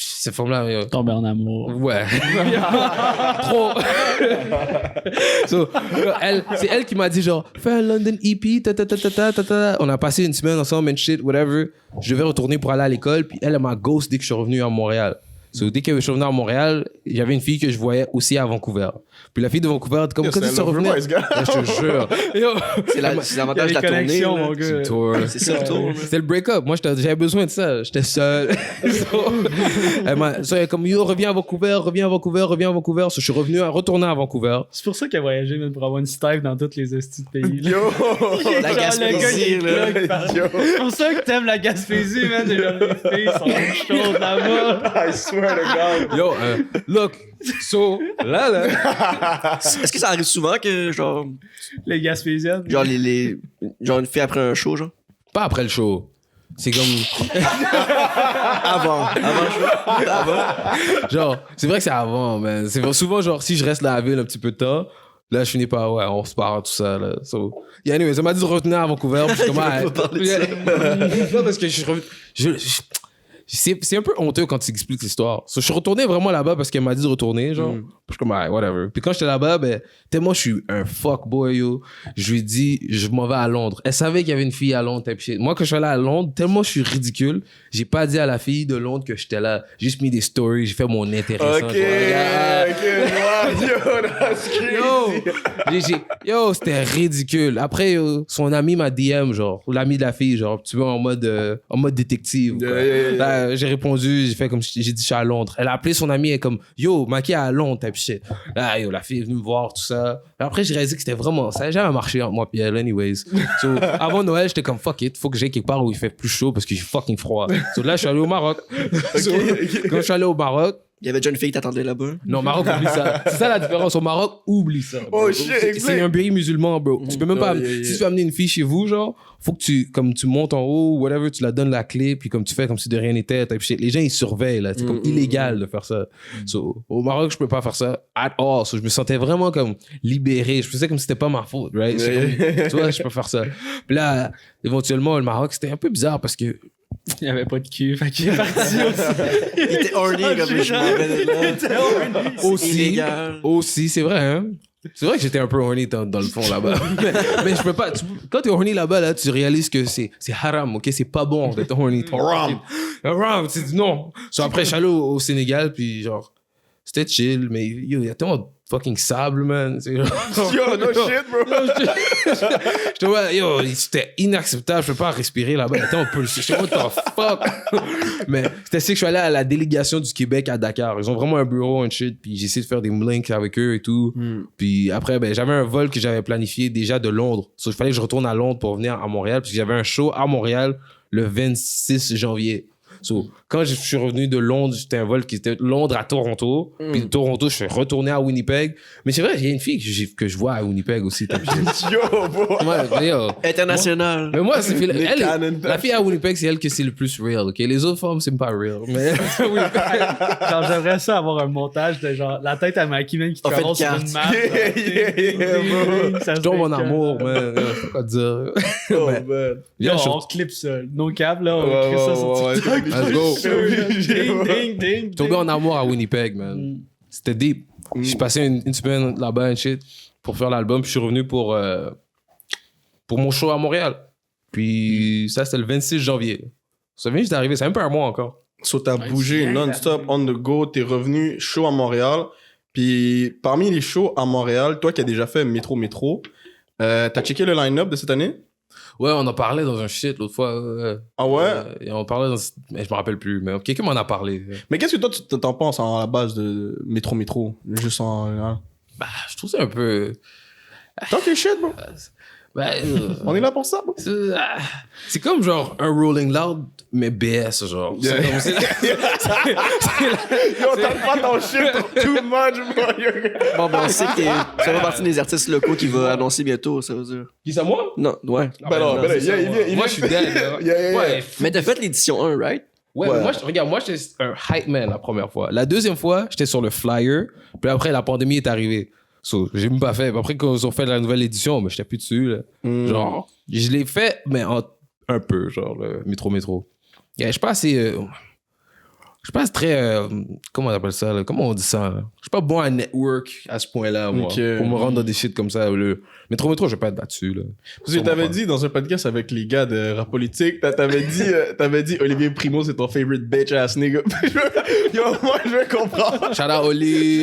cette femme-là... Tombé en amour. Ouais. Trop. So, c'est elle qui m'a dit genre, fais un London EP, On a passé une semaine ensemble, and shit, whatever. Je devais retourner pour aller à l'école, puis elle m'a ghost dès que je suis revenu à Montréal. So, dès que je suis revenu à Montréal, il y avait une fille que je voyais aussi à Vancouver. Puis la fille de Vancouver, comme quand tu revenais, je te jure. C'est l'avantage de la tournée. Mon gars. C'est ça le tour. C'était le break-up. Moi, j'avais besoin de ça. J'étais seul. Elle m'a comme, yo, reviens à Vancouver. So, je suis retourné à Vancouver. C'est pour ça qu'elle a voyagé, même, pour avoir une Steve dans tous les estis de pays. Là. Yo! La Gaspésie, là. C'est pour ça que t'aimes la Gaspésie, man. Les filles sont chaudes là-bas. I swear to God. Yo, look. So, là. Est-ce que ça arrive souvent que, genre... Les Gaspésiennes. Genre, genre une fille après un show, genre? Pas après le show. C'est comme... Avant le show. Avant. Genre, c'est vrai que c'est avant, mais c'est souvent, genre, si je reste dans la ville un petit peu de temps, Là, je finis par, ouais, on se parle, tout ça, là. So, yeah, anyway, ça m'a dit de revenir à Vancouver. Puis je suis comme, non, parce que c'est un peu honteux quand tu expliques l'histoire. So, je suis retourné vraiment là-bas parce qu'elle m'a dit de retourner, genre. Puis je suis comme, ouais, whatever. Puis quand j'étais là-bas, ben, tellement je suis un fuckboy, yo. Je lui ai dit, je m'en vais à Londres. Elle savait qu'il y avait une fille à Londres. Moi, quand je suis allé à Londres, tellement je suis ridicule, j'ai pas dit à la fille de Londres que j'étais là. J'ai juste mis des stories, j'ai fait mon intéressant. Yo, c'était ridicule. Après, son ami m'a DM, genre, ou l'ami de la fille, genre, tu vois, en mode détective. Là, j'ai répondu, j'ai fait comme j'ai dit, je suis à Londres. Elle a appelé son ami, elle est comme, yo, Maki à Londres, type shit. Là, yo, la fille est venue me voir, tout ça. Et après, j'ai réalisé que c'était vraiment, ça n'a jamais marché entre moi et elle, anyways. So, avant Noël, j'étais comme, fuck it, faut que j'aille quelque part où il fait plus chaud parce que j'ai fucking froid. So, là, je suis allé au Maroc. So, quand je suis allé au Maroc, il y avait déjà une fille qui t'attendait là-bas. Non, Maroc, oublie ça. C'est ça la différence. Au Maroc, oublie ça. Oh shit, c'est un pays musulman, bro. Tu peux même pas. Si tu veux amener une fille chez vous, genre, faut que tu montes en haut, whatever, tu la donnes la clé, puis comme tu fais comme si de rien n'était. Les gens, ils surveillent, là. C'est comme illégal de faire ça. So, au Maroc, je peux pas faire ça at all. So, je me sentais vraiment comme libéré. Je faisais comme si c'était pas ma faute, right? Comme, tu vois, je peux faire ça. Puis là, éventuellement, le Maroc, c'était un peu bizarre parce que il n'y avait pas de cul, fait qu'il est parti aussi. Il était horny comme je m'en là. Aussi, c'est vrai, hein? C'est vrai que j'étais un peu horny dans le fond là-bas. mais je peux pas. Quand t'es horny là-bas, là, tu réalises que c'est haram, ok? C'est pas bon d'être horny. Haram, c'est non. So, après, je suis allé au Sénégal, puis genre, c'était chill, mais yo, il y a tellement de fucking sable, man. Yo, no shit, bro. Je te vois, yo, c'était inacceptable. Je peux pas respirer là-bas. Il y a tellement de pollution. Je te vois, what the fuck? Mais c'était que je suis allé à la délégation du Québec à Dakar. Ils ont vraiment un bureau, un shit. Puis j'ai essayé de faire des links avec eux et tout. Puis après, ben, j'avais un vol que j'avais planifié déjà de Londres. So, il fallait que je retourne à Londres pour venir à Montréal. Puis j'avais un show à Montréal le 26 janvier. So, quand je suis revenu de Londres, c'était un vol qui était Londres à Toronto. Puis de Toronto, je suis retourné à Winnipeg. Mais c'est vrai, il y a une fille que je vois à Winnipeg aussi. Yo, bro. International. Mais moi, la fille à Winnipeg, c'est elle que c'est le plus real, ok? Les autres femmes, c'est pas real. Mais genre, j'aimerais ça avoir un montage de genre la tête à Maki qui traverse sur une map. Je tombe en amour, man. Je sais pas dire. Oh, man. On clip ça. No cap, là. On crée ça sur TikTok. Let's go. Ding, ding. Tombé en amour à Winnipeg, man. C'était deep. J'ai passé une semaine là-bas, shit, pour faire l'album. Puis je suis revenu pour mon show à Montréal. Puis ça, c'était le 26 janvier. Ça vient juste d'arriver. C'est même pas un mois encore. So, t'as bougé non-stop, on the go. T'es revenu show à Montréal. Puis parmi les shows à Montréal, toi qui as déjà fait Métro, t'as checké le line-up de cette année? Ouais, on en parlait dans un shit l'autre fois. Ah ouais? Et on parlait mais je me rappelle plus, mais quelqu'un m'en a parlé. Mais qu'est-ce que toi, tu t'en penses à la base de Métro? Juste en... Bah, je trouve ça un peu... Talk your shit, bro. On est là pour ça, bro. C'est comme genre un Rolling Loud, mais BS, genre. Yeah. C'est comme... Yo, t'as pas ton shit too much, bro. Bon, on sait que ça fait partie des artistes locaux qui va annoncer bientôt, ça veut dire. Qui ça, moi? Non, ouais. Non, moi, je suis dead. Ouais. Mais t'as fait l'édition 1, right? Ouais. Moi, j'étais un hype man la première fois. La deuxième fois, j'étais sur le flyer. Puis après, la pandémie est arrivée. So, j'ai même pas fait. Après, quand ils ont fait la nouvelle édition, mais j'étais plus dessus. Là. Genre, je l'ai fait, mais un peu, genre, le métro. Yeah, je suis pas assez... je suis pas très... comment on appelle ça? Là? Comment on dit ça? Là? Je suis pas bon à network à ce point-là, moi. Okay. Pour me rendre dans des shit comme ça. Le métro, je vais pas être battu. Là. Parce que t'avais dit dans un podcast avec les gars de Rap Politique, t'avais dit Olivier Primo, c'est ton favorite bitch ass nigga. Yo, moi, je vais comprendre. Shout out Oli.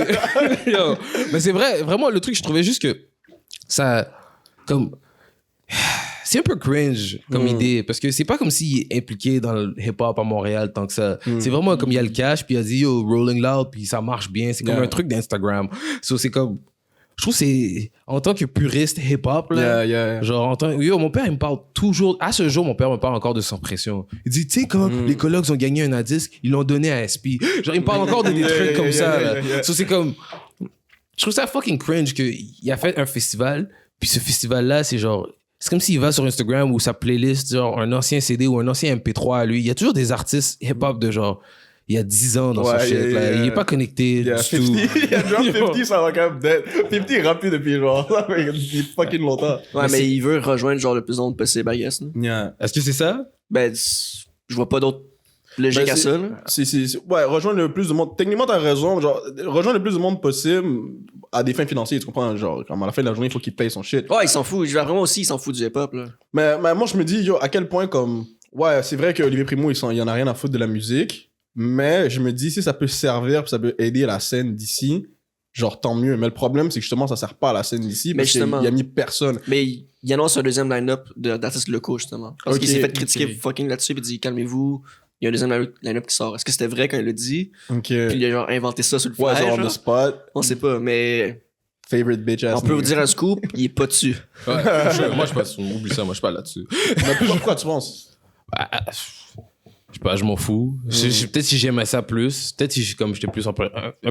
Yo. Mais c'est vrai, vraiment, le truc, je trouvais juste que ça... Comme... C'est un peu cringe comme idée, parce que c'est pas comme s'il est impliqué dans le hip-hop à Montréal tant que ça. C'est vraiment comme il y a le cash, puis il a dit yo, Rolling Loud, puis ça marche bien. C'est comme un truc d'Instagram. So, c'est comme... Je trouve que c'est... En tant que puriste hip-hop, là, genre, yo, mon père, il me parle toujours... À ce jour, mon père me parle encore de Sans Pression. Il dit, tu sais, quand les colocs ont gagné un A-disque, ils l'ont donné à SP. Genre, il me parle encore de des trucs comme ça, là. So, c'est comme... Je trouve ça fucking cringe qu'il a fait un festival, puis ce festival-là, c'est genre... C'est comme s'il va sur Instagram ou sa playlist, genre un ancien CD ou un ancien MP3 à lui. Il y a toujours des artistes hip-hop de genre... il y a 10 ans dans son shit. Là. Il est pas connecté du tout. 50, il y a genre 50, ça va quand même dead. 50 est rappé depuis genre, ça fait fucking longtemps. Ouais, mais il veut rejoindre genre le plus de monde possible, I guess. Est-ce que c'est ça? Ben, je vois pas d'autre logique à ça. Ouais, rejoindre le plus de monde. Techniquement, t'as raison. Genre, rejoindre le plus de monde possible à des fins financières, tu comprends? Genre, comme à la fin de la journée, il faut qu'il paye son shit. Ouais, il s'en fout. Vraiment aussi, il s'en fout du hip-hop, là. Mais moi, je me dis, yo, à quel point, comme. Ouais, c'est vrai qu'Olivier Primo, il en a rien à foutre de la musique. Mais je me dis, si ça peut servir, puis ça peut aider la scène d'ici, genre, tant mieux. Mais le problème, c'est que justement, ça sert pas à la scène d'ici. Parce qu'il y a mis personne. Mais il annonce un deuxième line-up d'artistes locaux, justement. Parce qu'il s'est fait critiquer fucking là-dessus, puis il dit, calmez-vous. Il y a un deuxième line-up qui sort. Est-ce que c'était vrai quand il l'a dit? Puis il a genre inventé ça sur le fly. Ouais, genre, on the spot. On sait pas, mais. Favorite bitch ass. On peut vous dire un scoop, il est pas dessus. Ouais, moi, je suis pas. Oublie ça, moi, je suis pas là-dessus. Mais plus pourquoi tu penses? Je sais pas, je m'en fous. Peut-être si j'aimais ça plus, peut-être si j'étais plus un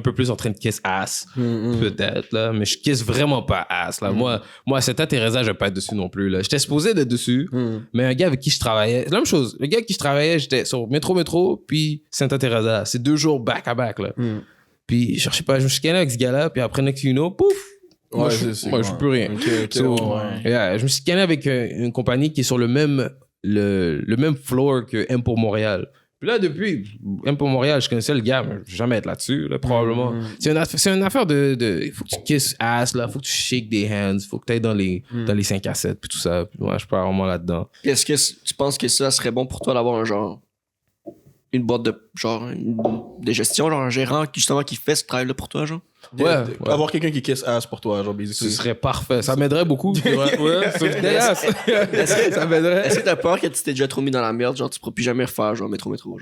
peu plus en train de kiss ass, peut-être, là. Mais je kiss vraiment pas ass, là. Moi, Santa Teresa, je vais pas être dessus non plus, là. J'étais supposé d'être dessus, mais un gars avec qui je travaillais, c'est la même chose. Le gars avec qui je travaillais, j'étais sur Métro, puis Santa Teresa. C'est 2 jours back à back, là. Puis, je sais pas, je me chicanais avec ce gars-là, puis après, next you know, pouf! Moi, je joue plus rien. Je me suis chicané avec une compagnie qui est sur le même floor que M pour Montréal. Puis là, depuis M pour Montréal, je connaissais le gars, mais je vais jamais être là-dessus, là, probablement. C'est une affaire de faut que tu kisses ass, là, faut que tu shake des hands, faut que tu ailles dans les 5 à 7, puis tout ça. Puis moi, je suis pas vraiment là-dedans. Est-ce que tu penses que ça serait bon pour toi d'avoir un genre une boîte de gestion, genre un gérant qui justement qui fait ce travail-là pour toi, genre? Ouais. Avoir quelqu'un qui kiss ass pour toi, genre, basically. Ce serait parfait. Ça m'aiderait beaucoup. Ouais, ça m'aiderait. Est-ce que t'as peur que tu t'es déjà trop mis dans la merde, genre tu pourras plus jamais refaire genre métro, genre?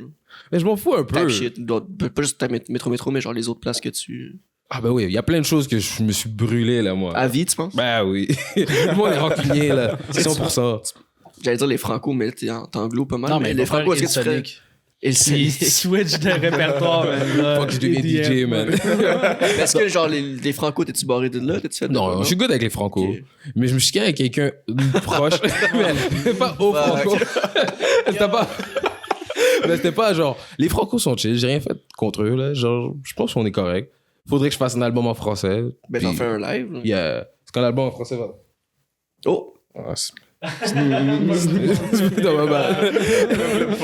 Mais je m'en fous un peu. Type shit. Pas juste ta métro, mais genre les autres places que tu... Ah ben oui, il y a plein de choses que je me suis brûlé, là, moi. À vie, tu penses? Ben oui. Moi, les rancuniers, là, 100%. J'allais dire les franco, mais t'es anglo pas mal. Non, mais les franco, est-ce que tu ferais... Il switch de répertoire, man. Fuck, je deviens DJ, man. Est-ce que, genre, les franco, t'es-tu barré de là? T'es-tu fait de non, je suis good avec les franco. Okay. Mais je me suis calé avec quelqu'un proche. Mais pas au franco. C'était pas... Mais c'était pas genre... Les franco sont chill, j'ai rien fait contre eux, là. Genre, je pense qu'on est correct. Faudrait que je fasse un album en français. Ben, t'en fais un live, là. Yeah. C'est quand l'album en français va... Oh! Ah,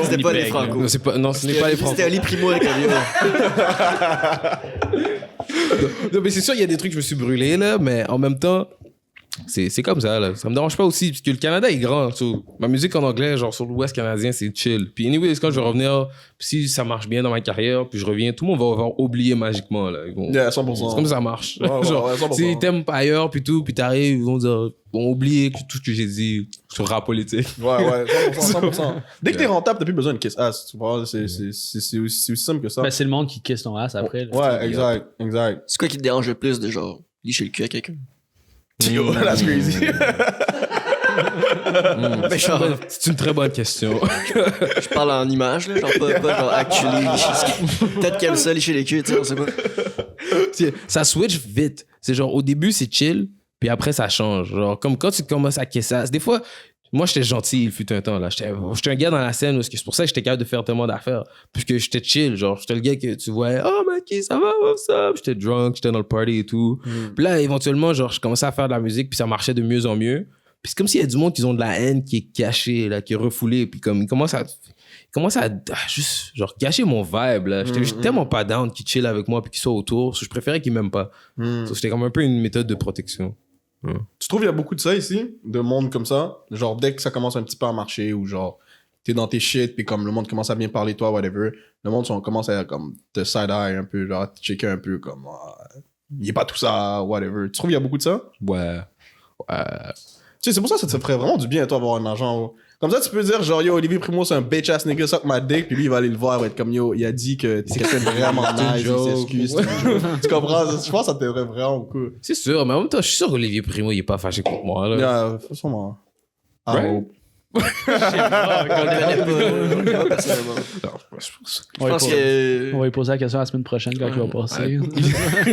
c'était pas les franco. Non, ce n'est pas les franco. C'était Ali Primo avec Avion. Non, mais c'est sûr, il y a des trucs que je me suis brûlé, là, mais en même temps, c'est comme ça, là. Ça me dérange pas aussi, parce que le Canada est grand. Ma musique en anglais, genre sur l'Ouest canadien, c'est chill. Puis anyway, quand je vais revenir, si ça marche bien dans ma carrière, puis je reviens, tout le monde va avoir oublié magiquement, là. Yeah, 100%. C'est comme ça marche. Genre, 100%. Si t'aimes pas ailleurs, puis tout, puis t'arrives, ils vont dire, vont oublier tout ce que j'ai dit sur rap politique. Ouais, 100%. Dès que t'es rentable, t'as plus besoin de kiss ass. Tu vois, c'est aussi simple que ça. Ben, c'est le monde qui kiss ton ass après. Là. Ouais, exact. C'est quoi qui te dérange le plus de genre licher le cul à quelqu'un? Yo, that's crazy. Mais genre, c'est une très bonne question. Je parle en image, là, genre pas genre actually licher. Peut-être qu'elle aime ça licher les culs, tu sais, on sait pas. Ça switch vite. C'est genre au début c'est chill, puis après ça change. Genre comme quand tu commences à kisser, des fois moi j'étais gentil, il fut un temps là. J'étais un gars dans la scène parce que c'est pour ça que j'étais capable de faire tellement d'affaires, puisque j'étais chill, genre j'étais le gars que tu voyais, oh Maki ça va, what's up? J'étais drunk, j'étais dans le party et tout. Puis là éventuellement genre je commençais à faire de la musique, puis ça marchait de mieux en mieux. Puis c'est comme s'il y a du monde qui ont de la haine qui est cachée là, qui est refoulée, puis comme ils commencent à juste genre gâcher mon vibe là. J'étais tellement pas down qu'ils chill avec moi puis qu'ils soient autour, je préférais qu'ils m'aiment pas. C'était comme un peu une méthode de protection. Tu trouves il y a beaucoup de ça ici, de monde comme ça, genre dès que ça commence un petit peu à marcher ou genre t'es dans tes shit puis comme le monde commence à bien parler de toi, whatever, le monde commence à comme te side eye un peu, genre te checker un peu comme il est pas tout ça, whatever. Tu trouves il y a beaucoup de ça? Ouais. Tu sais, c'est pour ça que ça te ferait vraiment du bien, toi, avoir un agent. Comme ça, tu peux dire, genre, yo, Olivier Primo, c'est un bitch ass nigga, suck my dick, puis lui, il va aller le voir, il va être comme, yo, il a dit que t'es quelqu'un de vraiment nice, il s'excuse. Tu comprends? Je pense que ça t'aiderait vraiment cool. C'est sûr, mais en même temps, je suis sûr qu'Olivier Primo, il est pas fâché contre moi, là. Yeah, sûrement. Right? Je pense que... On va lui poser la question la semaine prochaine quand il va passer.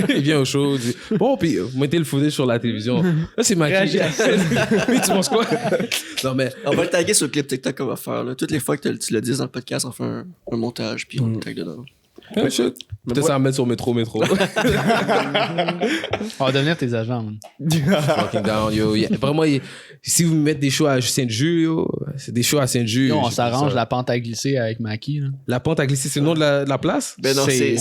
Il vient au show, il dit bon, puis vous mettez le footage sur la télévision. Là, c'est Maki. Oui, tu penses quoi? Non, mais. On va le taguer sur le clip TikTok qu'on va faire. Là. Toutes les fois que tu le dis dans le podcast, on fait un montage, puis on le tag dedans. Ouais, shit. Peut-être ça va mettre sur métro. On va devenir tes agents, man. Fucking down, yo. Vraiment, si vous mettez des shows à Saint-Just, yo, c'est des shows à Saint-Just. On s'arrange la pente à glisser avec Maki. Là. La pente à glisser, c'est le nom de la place? Ben non, c'est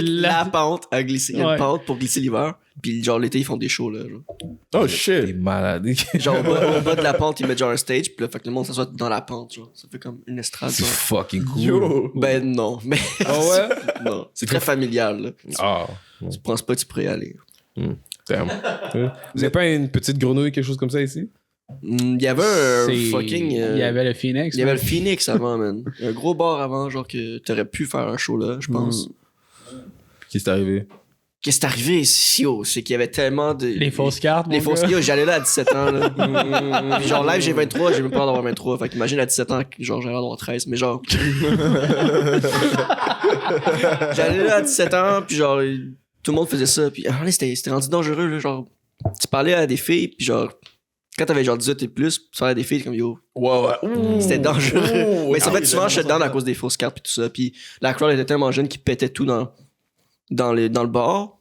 la la pente à glisser. Il y a une pente pour glisser l'hiver. Puis genre l'été, ils font des shows là. Genre. Oh shit. T'es malade. Genre au bas de la pente, ils mettent genre un stage. Puis là, fait que le monde s'assoit dans la pente. Genre. Ça fait comme une estrade. C'est genre. fucking cool. Yo. Ben non. Mais Ah ouais? non. C'est très familial. Là. Ah. Tu penses pas que tu pourrais y aller. Damn. Vous avez pas une petite grenouille, quelque chose comme ça ici? Il y avait un fucking. Il y avait le Phoenix. Il y avait le Phoenix avant, man. Un gros bar avant, genre que t'aurais pu faire un show là, je pense. Qu'est-ce qui est arrivé? Qu'est-ce qui est arrivé ici, c'est qu'il y avait tellement de. Les fausses cartes. Les fausses cartes, j'allais là à 17 ans. Là. Puis genre live, j'ai 23, j'ai même pas d'avoir 23. Fait qu'imagine à 17 ans, genre j'allais avoir 13. Mais genre. J'allais là à 17 ans, puis genre tout le monde faisait ça. Puis c'était rendu dangereux, là. Genre, tu parlais à des filles, puis genre. Quand t'avais genre 18 et plus, tu parlais à des filles comme yo. Ouais. C'était dangereux. Mais ça fait souvent shutdown à cause des fausses cartes, puis tout ça. Puis la crowd était tellement jeune qu'ils pétaient tout dans le bar.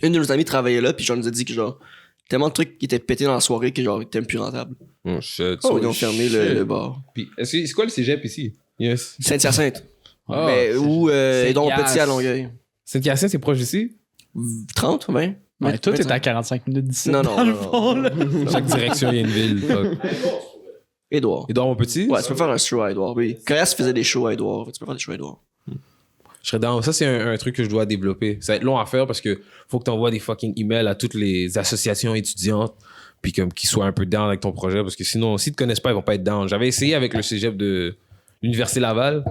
Une de nos amies travaillait là, puis genre nous a dit que genre tellement de trucs qui étaient pétés dans la soirée que genre étaient plus rentables. Oh shit. So ils ont fermé le bar. Puis, c'est quoi le cégep ici? Yes. Saint-Hyacinthe. Ah, Mais où Édouard Petit à Longueuil. Saint-Hyacinthe, c'est proche d'ici? 30, 20? Mais toi, t'es à 45 minutes d'ici. Non. Chaque direction, il y a une ville. Édouard. Édouard, mon petit? Ouais, tu peux faire un show à Édouard, oui. Caillasse faisait des shows à Édouard. Tu peux faire des shows à Édouard. Je serais down. Ça, c'est un truc que je dois développer. Ça va être long à faire parce que faut que tu envoies des fucking emails à toutes les associations étudiantes puis comme qu'ils soient un peu down avec ton projet parce que sinon, s'ils te connaissent pas, ils vont pas être down. J'avais essayé avec le cégep de l'Université Laval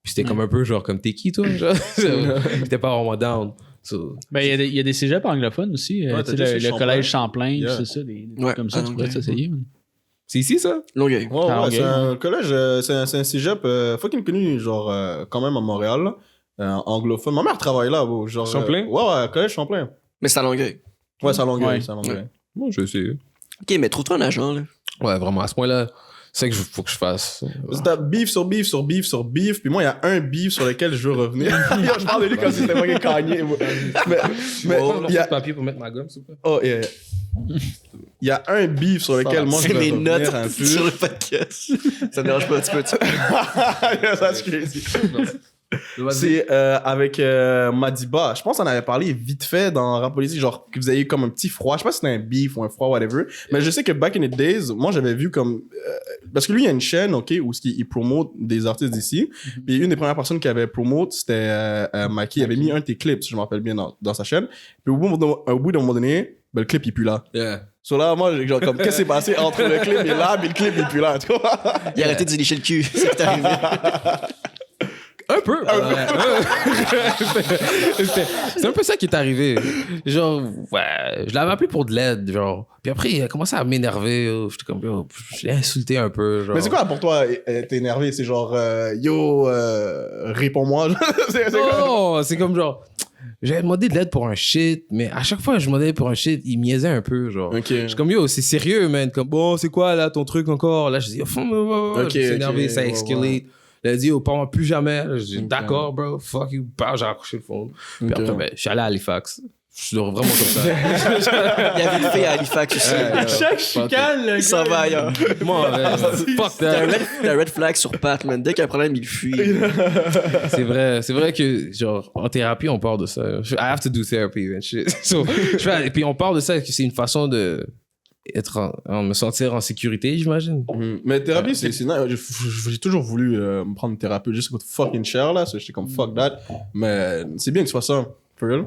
puis c'était comme un peu genre comme t'es qui toi? J'étais pas vraiment down. So, Ben, il y a des cégeps anglophones aussi. Ouais, Tu t'as sais, dit, c'est le collège Champlain. Champlain, Yeah. c'est ça. Des Ouais, trucs comme ça, tu pourrais t'essayer. c'est ici ça? Longueuil. Ouais, Ah, ok. c'est un collège, c'est un cégep fucking connu, genre, quand même à Montréal, là. Anglophone. Ma mère travaille là, bro, genre. Champlain? Ouais, collège Champlain. Mais c'est à Longueuil. Ouais, c'est à Longueuil, Ouais. c'est à Longueuil. Bon, je vais essayer. Ok, mais trouve-toi un agent, là. Ouais, vraiment, à ce point-là, c'est que faut que je fasse. Parce que t'as beef sur beef sur beef sur beef, puis moi, il y a un beef sur lequel je veux revenir. Je parle de lui comme si c'était fucking Kanye. Mais il y a... papier pour mettre ma gomme, s'il vous plaît. Oh, yeah. Il y a un beef sur lequel moi je C'est veux mes revenir notes un peu. sur le podcast. Ça me dérange pas un petit peu. That's crazy. C'est avec Madiba. Je pense qu'on avait parlé vite fait dans Rap Politique, genre que vous avez eu comme un petit froid. Je sais pas si c'était un beef ou un froid, whatever. Mais je sais que back in the days, moi j'avais vu comme. Parce que lui, il y a une chaîne, ok, où il promote des artistes d'ici. Puis une des premières personnes qui avait promote, c'était Maki. Il avait mis un de tes clips, si je me rappelle bien, dans sa chaîne. Puis au bout d'un moment donné, ben, le clip il est plus là. Yeah. So là, moi, genre, comme, qu'est-ce qui s'est passé entre le clip et là, mais le clip il est plus là, tu vois? Il a arrêté de se lécher le cul. C'est ce qui est arrivé. Un peu. C'est un peu ça qui est arrivé. Genre, ouais, je l'avais appelé pour de l'aide, genre. Puis après, il a commencé à m'énerver. J'étais comme, yo, je l'ai insulté un peu. Genre. Mais c'est quoi pour toi, t'es énervé? C'est genre, yo, réponds-moi. c'est Non, c'est comme genre, j'avais demandé de l'aide pour un shit, mais à chaque fois que je demandais pour un shit, il niaisait un peu, genre. Ok. Je suis comme, yo, c'est sérieux, man. Comme, bon, c'est quoi, là, ton truc encore? Là, je dis, je suis énervé, ça escalate. ouais. Il a dit, oh, parle-moi plus jamais. Là, je dis, d'accord, bro, fuck you. J'ai accroché le fond. Puis après, ben, je suis allé à Halifax. Je suis vraiment comme ça. Il y avait une fille à Halifax aussi. Chaque chicane, le Il s'en va ailleurs. Moi, fuck T'as that. un red flag sur Pat, man. Dès qu'il y a un problème, il fuit. C'est vrai que, genre, en thérapie, on parle de ça. I have to do therapy and shit. So, et puis, on parle de ça, que c'est une façon de me sentir en sécurité, j'imagine. Mais thérapie, c'est nice. J'ai toujours voulu me prendre une thérapie. Juste que fucking cher, là. J'étais comme fuck that. Mais c'est bien que tu fasses ça. For real.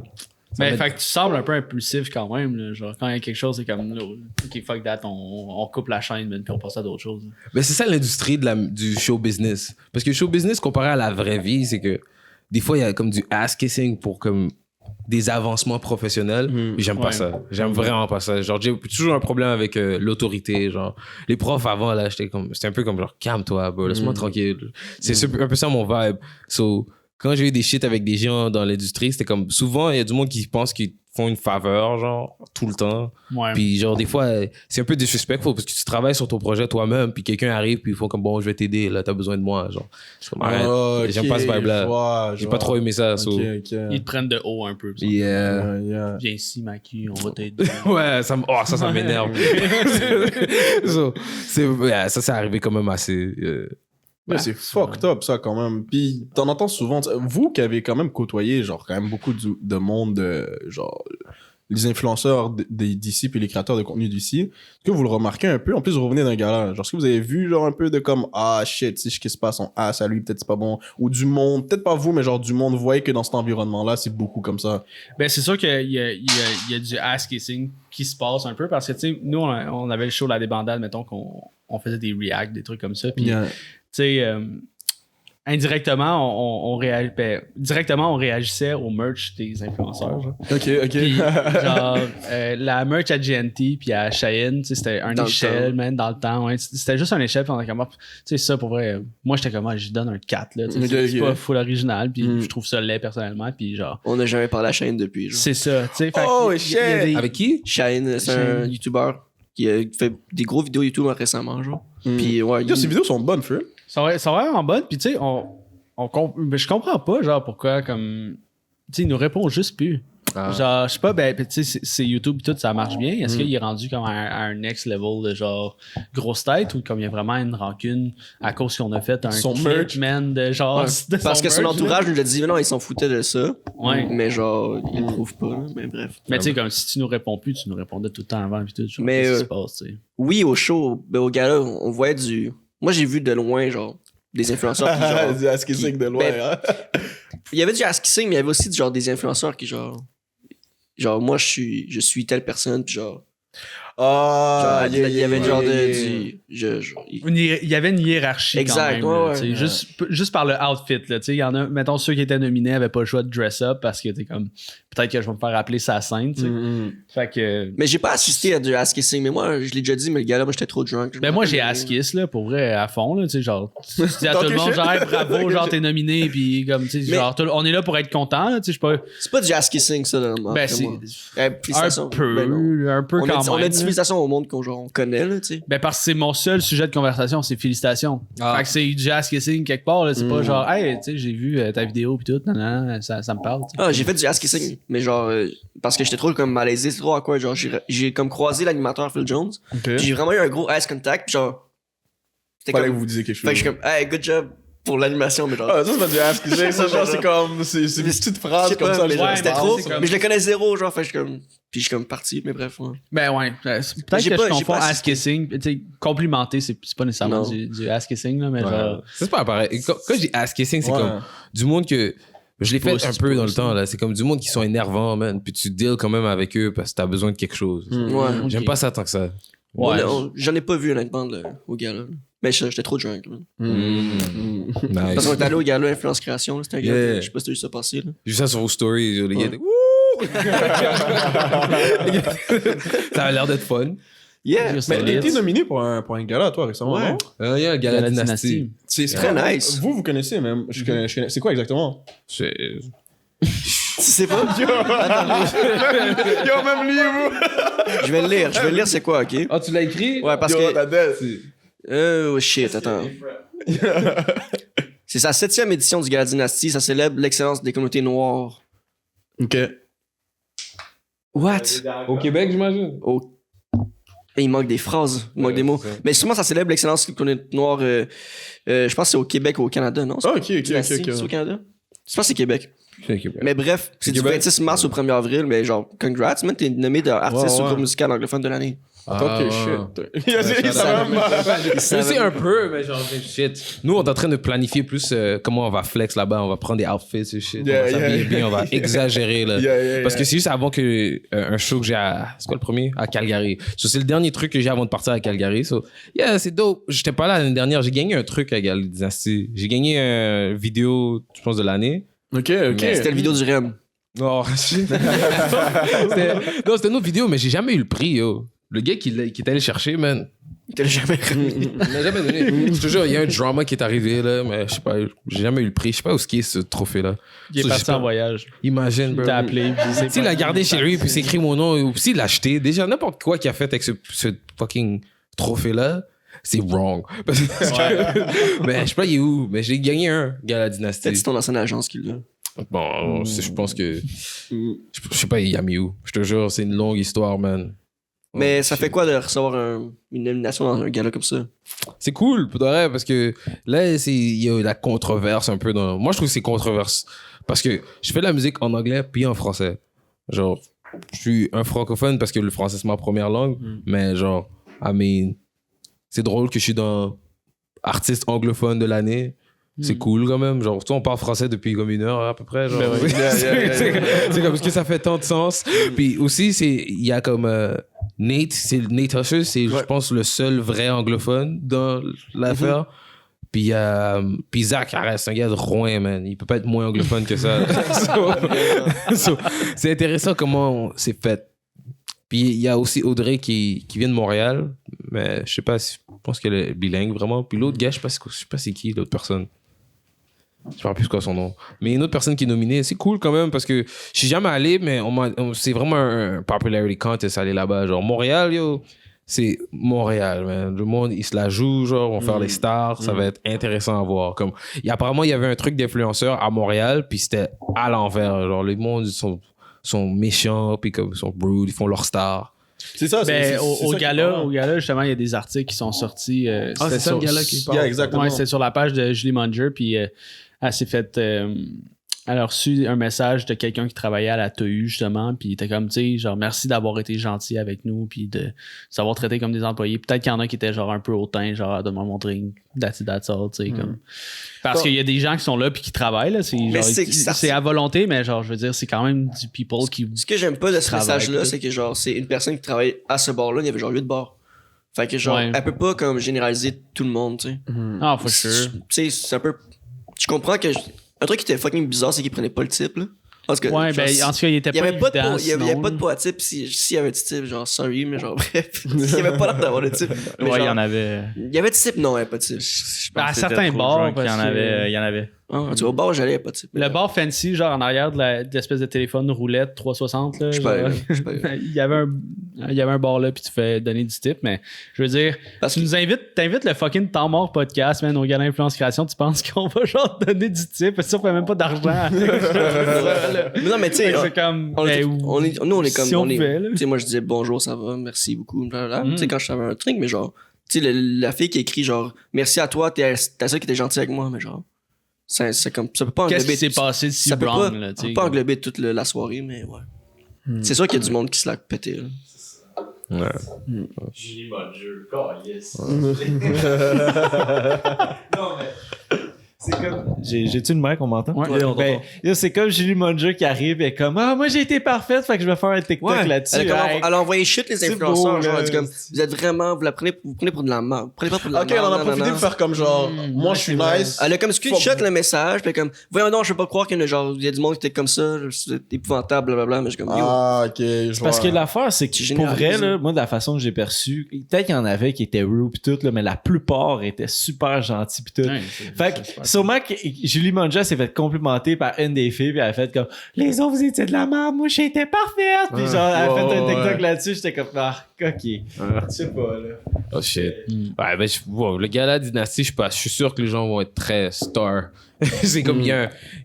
Mais fait que tu sembles un peu impulsif quand même. Là. Genre, quand il y a quelque chose, c'est comme, ok, fuck that, on coupe la chaîne, puis on passe à d'autres choses. Mais c'est ça l'industrie du show business. Parce que le show business, comparé à la vraie vie, c'est que des fois, il y a comme du ass-kissing pour comme des avancements professionnels. Puis j'aime pas ça. J'aime vraiment pas ça. Genre, j'ai toujours un problème avec l'autorité. Genre, les profs avant, là, c'était un peu comme genre, calme-toi, bro, laisse-moi tranquille. C'est un peu ça mon vibe. So, quand j'ai eu des shit avec des gens dans l'industrie, c'était comme souvent, il y a du monde qui pense qu'ils font une faveur, genre, tout le temps. Ouais. Puis, genre, des fois, c'est un peu disrespectful parce que tu travailles sur ton projet toi-même, puis quelqu'un arrive, puis ils font comme bon, je vais t'aider, là, t'as besoin de moi. Genre, c'est comme, arrête. J'aime pas ce vibe-là. J'ai pas trop aimé ça. Ils te prennent de haut un peu. Yeah. Viens ici, Maki, on va t'aider. Ouais, ça m'énerve. Ça, c'est arrivé quand même assez. Ouais, c'est fucked up, ça, quand même. Puis, t'en entends souvent. Vous qui avez quand même côtoyé, genre, quand même beaucoup de monde, genre, les influenceurs d'ici puis les créateurs de contenu d'ici, est-ce que vous le remarquez un peu? En plus, vous revenez d'un gala. Genre, est-ce que vous avez vu, genre, un peu de comme, ah, shit, si ce qui se passe en à lui, peut-être c'est pas bon. Ou du monde, peut-être pas vous, mais genre, du monde, vous voyez que dans cet environnement-là, c'est beaucoup comme ça. Ben, c'est sûr qu'il y a du ass-kissing qui se passe un peu parce que, tu sais, nous, on avait le show La Débandade, mettons, qu'on faisait des reacts, des trucs comme ça. Puis, tu sais, indirectement, directement, on réagissait au merch des influenceurs. Genre. OK. Puis, genre, la merch à GNT puis à Cheyenne, c'était un échelle, man, dans le temps. Ouais. C'était juste un échelle, puis on était comme, tu sais, ça, pour vrai, moi, j'étais comme, je donne un 4, là. C'est pas full original, puis je trouve ça laid, personnellement, puis genre... On n'a jamais parlé à Cheyenne depuis, genre. C'est ça, tu sais. Oh, shit! Avec qui? Shine, c'est un YouTuber qui a fait des gros vidéos YouTube récemment, genre. Puis, ouais. Ces vidéos sont bonnes, Feu. Sont vraiment bonnes, puis tu sais, mais je comprends pas, genre, pourquoi, comme. Tu sais, il nous répond juste plus. Genre, je sais pas, ben, tu sais, c'est YouTube, tout, ça marche bien. Est-ce qu'il est rendu comme à un next level de genre grosse tête ou comme il y a vraiment une rancune à cause qu'on a fait un merch, man, de genre. Ouais. Parce que son entourage nous l'a dit, mais non, ils s'en foutaient de ça. Ouais. Mais genre, ils le prouvent pas, là. Mais bref. Mais tu sais, comme si tu nous réponds plus, tu nous répondais tout le temps avant, puis tout. Genre, mais qu'est-ce qui se passe, tu sais. Oui, au show, ben, au gala, on voyait du. Moi, j'ai vu de loin, genre, des influenceurs qui, genre. Du ass-kissing de loin, hein. Il y avait du ass-kissing, mais il y avait aussi genre des influenceurs qui, genre. Genre, moi, je suis telle personne, puis genre. Ah, il y avait genre Il y avait une hiérarchie exact, quand même. ouais. Juste par le outfit. Là, il y en a, mettons, ceux qui étaient nominés n'avaient pas le choix de dress up parce que t'es comme, peut-être que je vais me faire appeler sa scène. Fait que, mais j'ai pas assisté à du ass-kissing, mais moi, je l'ai déjà dit, mais le gars là, moi, j'étais trop drunk. Ben moi, j'ai ass-kiss, là, pour vrai, à fond. Là, genre, tu dis à tout le monde, genre, hey, bravo, genre, t'es nominé, puis comme, tu sais, genre, on est là pour être content. Là, c'est pas du ass-kissing, ça, normalement. Ben, c'est un peu quand même. On a dit félicitations au monde qu'on connaît, là, tu sais. Ben, parce que c'est mon seul sujet de conversation, c'est félicitations. Fait que c'est du ass-kissing quelque part, là. C'est pas genre, hey, tu sais, j'ai vu ta vidéo pis tout, ça me parle. T'sais. Ah, j'ai fait du ass-kissing, mais genre, parce que j'étais trop comme malaisé, c'est trop à quoi, genre, j'ai comme croisé l'animateur Phil Jones. J'ai vraiment eu un gros ass contact, pis genre. Fallait que vous disiez quelque chose. Fait que je suis comme, hey, good job pour l'animation, mais genre. Ah, ça, c'est pas du ass-kissing, ça, genre, c'est comme, c'est une petite phrase comme ça, mais c'était trop, comme... mais je le connais zéro, genre, fait que je suis comme. Puis je suis comme parti, mais bref. Ouais. Ben ouais. Peut-être que je confonds ass-kissing. Tu sais, complimenter, c'est pas nécessairement du ass-kissing, là, mais genre. C'est pas pareil. Quand je dis ass-kissing, c'est comme du monde que. Je l'ai fait un peu dans le temps, là. C'est comme du monde qui sont énervants, man. Puis tu deals quand même avec eux parce que t'as besoin de quelque chose. Ouais. J'aime pas ça tant que ça. Ouais. J'en ai pas vu, honnêtement, au gala. Mais j'étais trop drunk, man. Nice. Parce qu'on est allé au gala Influence Création, c'était un gars. Je sais pas si t'as vu ça passer, là. J'ai vu ça sur vos stories. Les gars, ça a l'air d'être fun. Yeah. Mais t'as été nominé pour un gala, toi, récemment, non? Il y a un gala Dynasty. C'est très nice. Vous connaissez même. Je connais. C'est quoi exactement? C'est pas. Yo, même lui, vous. Je vais le lire, c'est quoi, ok? Ah, tu l'as écrit? Ouais, parce que. Oh shit, attends. C'est sa 7e édition du Gala Dynasty. Ça célèbre l'excellence des communautés noires. Ok. What? Au Québec, j'imagine? Et il manque des phrases, il manque des mots. Mais sûrement, ça célèbre l'excellence des communautés noires. Je pense que c'est au Québec ou au Canada, non? Ah, ok. C'est au Canada? Je pense que c'est Québec. Mais bref, c'est du 26 mars au 1er avril, mais genre, congrats, man, t'es nommé d'artiste au groupe musical anglophone de l'année. Ok, shit. Il sais un peu, mais genre, shit. Nous, on est en train de planifier plus comment on va flex là-bas. On va prendre des outfits et shit. On va s'habiller bien, on va exagérer, là. Parce que c'est juste avant que un show que j'ai à... C'est quoi le premier? À Calgary. So, c'est le dernier truc que j'ai avant de partir à Calgary. So, c'est dope. J'étais pas là l'année dernière. J'ai gagné un truc à Gala Dynasty. J'ai gagné une vidéo, je pense, de l'année. Ok. C'était la vidéo du REM. Non, c'était une autre vidéo, mais j'ai jamais eu le prix, yo. Le gars qui est allé chercher, man, Il te l'a jamais remis. Il m'a jamais donné. Je te jure, il y a un drama qui est arrivé, là, mais je sais pas, j'ai jamais eu le prix. Je sais pas où est ce trophée-là. Il est parti en voyage. Imagine, bro. Il t'a appelé. S'il l'a gardé chez lui, puis s'écrit mon nom, ou s'il l'a acheté, déjà, n'importe quoi qu'il a fait avec ce fucking trophée-là, c'est wrong. Parce que, mais je sais pas, il est où. Mais j'ai gagné un Gala Dynastie. Peut-être c'est ton ancienne agence qui l'a. Bon, je pense que. Je sais pas, il a mis où. Je te jure, c'est une longue histoire, man. Mais ça fait quoi de recevoir une nomination dans un gala comme ça? C'est cool, pour de vrai, parce que là, il y a la controverse un peu dans. Moi, je trouve que c'est controverse. Parce que je fais de la musique en anglais puis en français. Genre, je suis un francophone parce que le français, c'est ma première langue. Mais genre, c'est drôle que je suis dans artiste anglophone de l'année. C'est cool quand même. Genre, on parle français depuis comme 1 heure à peu près. Genre. C'est comme parce que ça fait tant de sens. Puis aussi, il y a comme Nate Husser, c'est je pense le seul vrai anglophone dans l'affaire. Puis Zach Harris, c'est un gars de Rouen, man. Il peut pas être moins anglophone que ça. C'est intéressant comment c'est fait. Puis il y a aussi Audrey qui vient de Montréal, mais je sais pas, je pense qu'elle est bilingue vraiment. Puis l'autre gars, je sais pas c'est qui l'autre personne. Je ne sais plus quoi son nom. Mais une autre personne qui est nominée, c'est cool quand même parce que je suis jamais allé, mais c'est vraiment un popularity contest aller là-bas. Genre Montréal, yo, c'est Montréal, man. Le monde, il se la joue, genre, on va faire les stars, ça va être intéressant à voir. Comme, apparemment, il y avait un truc d'influenceur à Montréal, puis c'était à l'envers. Genre, les mondes sont méchants, puis comme, ils sont rude, ils font leur star. C'est ça. Au gala, justement, il y a des articles qui sont sortis. C'est ça le gala qui parle. Exactement. Ouais, c'est sur la page de Julie Munger, puis elle s'est fait. Elle a reçu un message de quelqu'un qui travaillait à la TU, justement, puis il était comme, tu sais, genre, merci d'avoir été gentil avec nous, puis de s'avoir traité comme des employés. Peut-être qu'il y en a qui étaient, genre, un peu hautain, genre, de me montrer that's all, tu sais, comme. Parce qu'il y a des gens qui sont là puis qui travaillent, là. C'est à volonté, mais, genre, je veux dire, c'est quand même du people qui. Ce que j'aime pas de ce message-là, c'est que, genre, c'est une personne qui travaille à ce bar-là, il y avait, genre, 8 bars. Fait que, genre, elle peut pas, comme, généraliser tout le monde, tu sais. Ah, for sure. Tu sais, c'est un peu. Je comprends que. Un truc qui était fucking bizarre, c'est qu'il prenait pas le type, là. Parce que, ouais, genre, ben, en tout cas, il était pas évident. Il y avait pas de pot à type. S'il y avait du type, genre, sorry, mais genre, bref. Il y avait pas l'air d'avoir de type. Ouais, il y en avait. Il y avait de type, non, il n'y avait pas de type. À certains bars, il y en avait. Ah, tu vois, au bar, j'allais, il n'y avait pas de type. Le bar fancy, genre, en arrière de l'espèce de téléphone roulette 360, là. Il y avait un bar là, puis tu fais donner du type, mais je veux dire, t'invites le fucking Temps Mort podcast, man, au Gala Influence Création, tu penses qu'on va, genre, donner du type, parce que ça, on fait même pas d'argent. Non, mais tu sais, nous, on est comme. Si on tu sais, moi, je disais bonjour, ça va, merci beaucoup, tu sais, quand je savais un truc, mais genre, tu sais, la fille qui écrit, genre, merci à toi, t'es la seule qui était gentille avec moi, mais genre. C'est comme, ça peut pas englober. Qu'est-ce qui s'est passé de si wrong, là, tu sais? Ça peut pas englober toute la soirée, mais ouais. C'est sûr qu'il y a du monde qui se l'a pété, là. Ouais. Julie Munger, yes. Non, mais. C'est comme. J'ai-tu une mic, on m'entend? Ouais, c'est comme Julie Munger qui arrive et comme, ah, moi j'ai été parfaite, fait que je vais faire un TikTok là-dessus. Elle a envoyé shit les influenceurs, beau, genre, elle dit comme, vous êtes vraiment, vous prenez pour de la merde. Prenez pas pour de la merde. Ok, on en a profité pour faire comme genre, moi je suis nice. Elle a comme screenshot le message, puis comme, voyons non, je peux pas croire qu'il y a du monde qui était comme ça, c'est épouvantable, blablabla, mais je suis comme, yo. Ah, ok, je vois. Parce que l'affaire, c'est que pour vrai, là, moi, de la façon que j'ai perçu, peut-être qu'il y en avait qui étaient rude pis tout, là, mais la plupart étaient super gentils pis tout. Fait que, sûrement que Julie Munger s'est fait complimenter par une des filles, puis elle a fait comme, les autres, vous étiez de la merde, moi, j'étais parfaite. Puis genre, elle a fait un TikTok là-dessus, j'étais comme, ah, ok. Je sais pas, là. Oh shit. Ouais, ben, le Gala Dynastie, je suis sûr que les gens vont être très star. C'est comme, il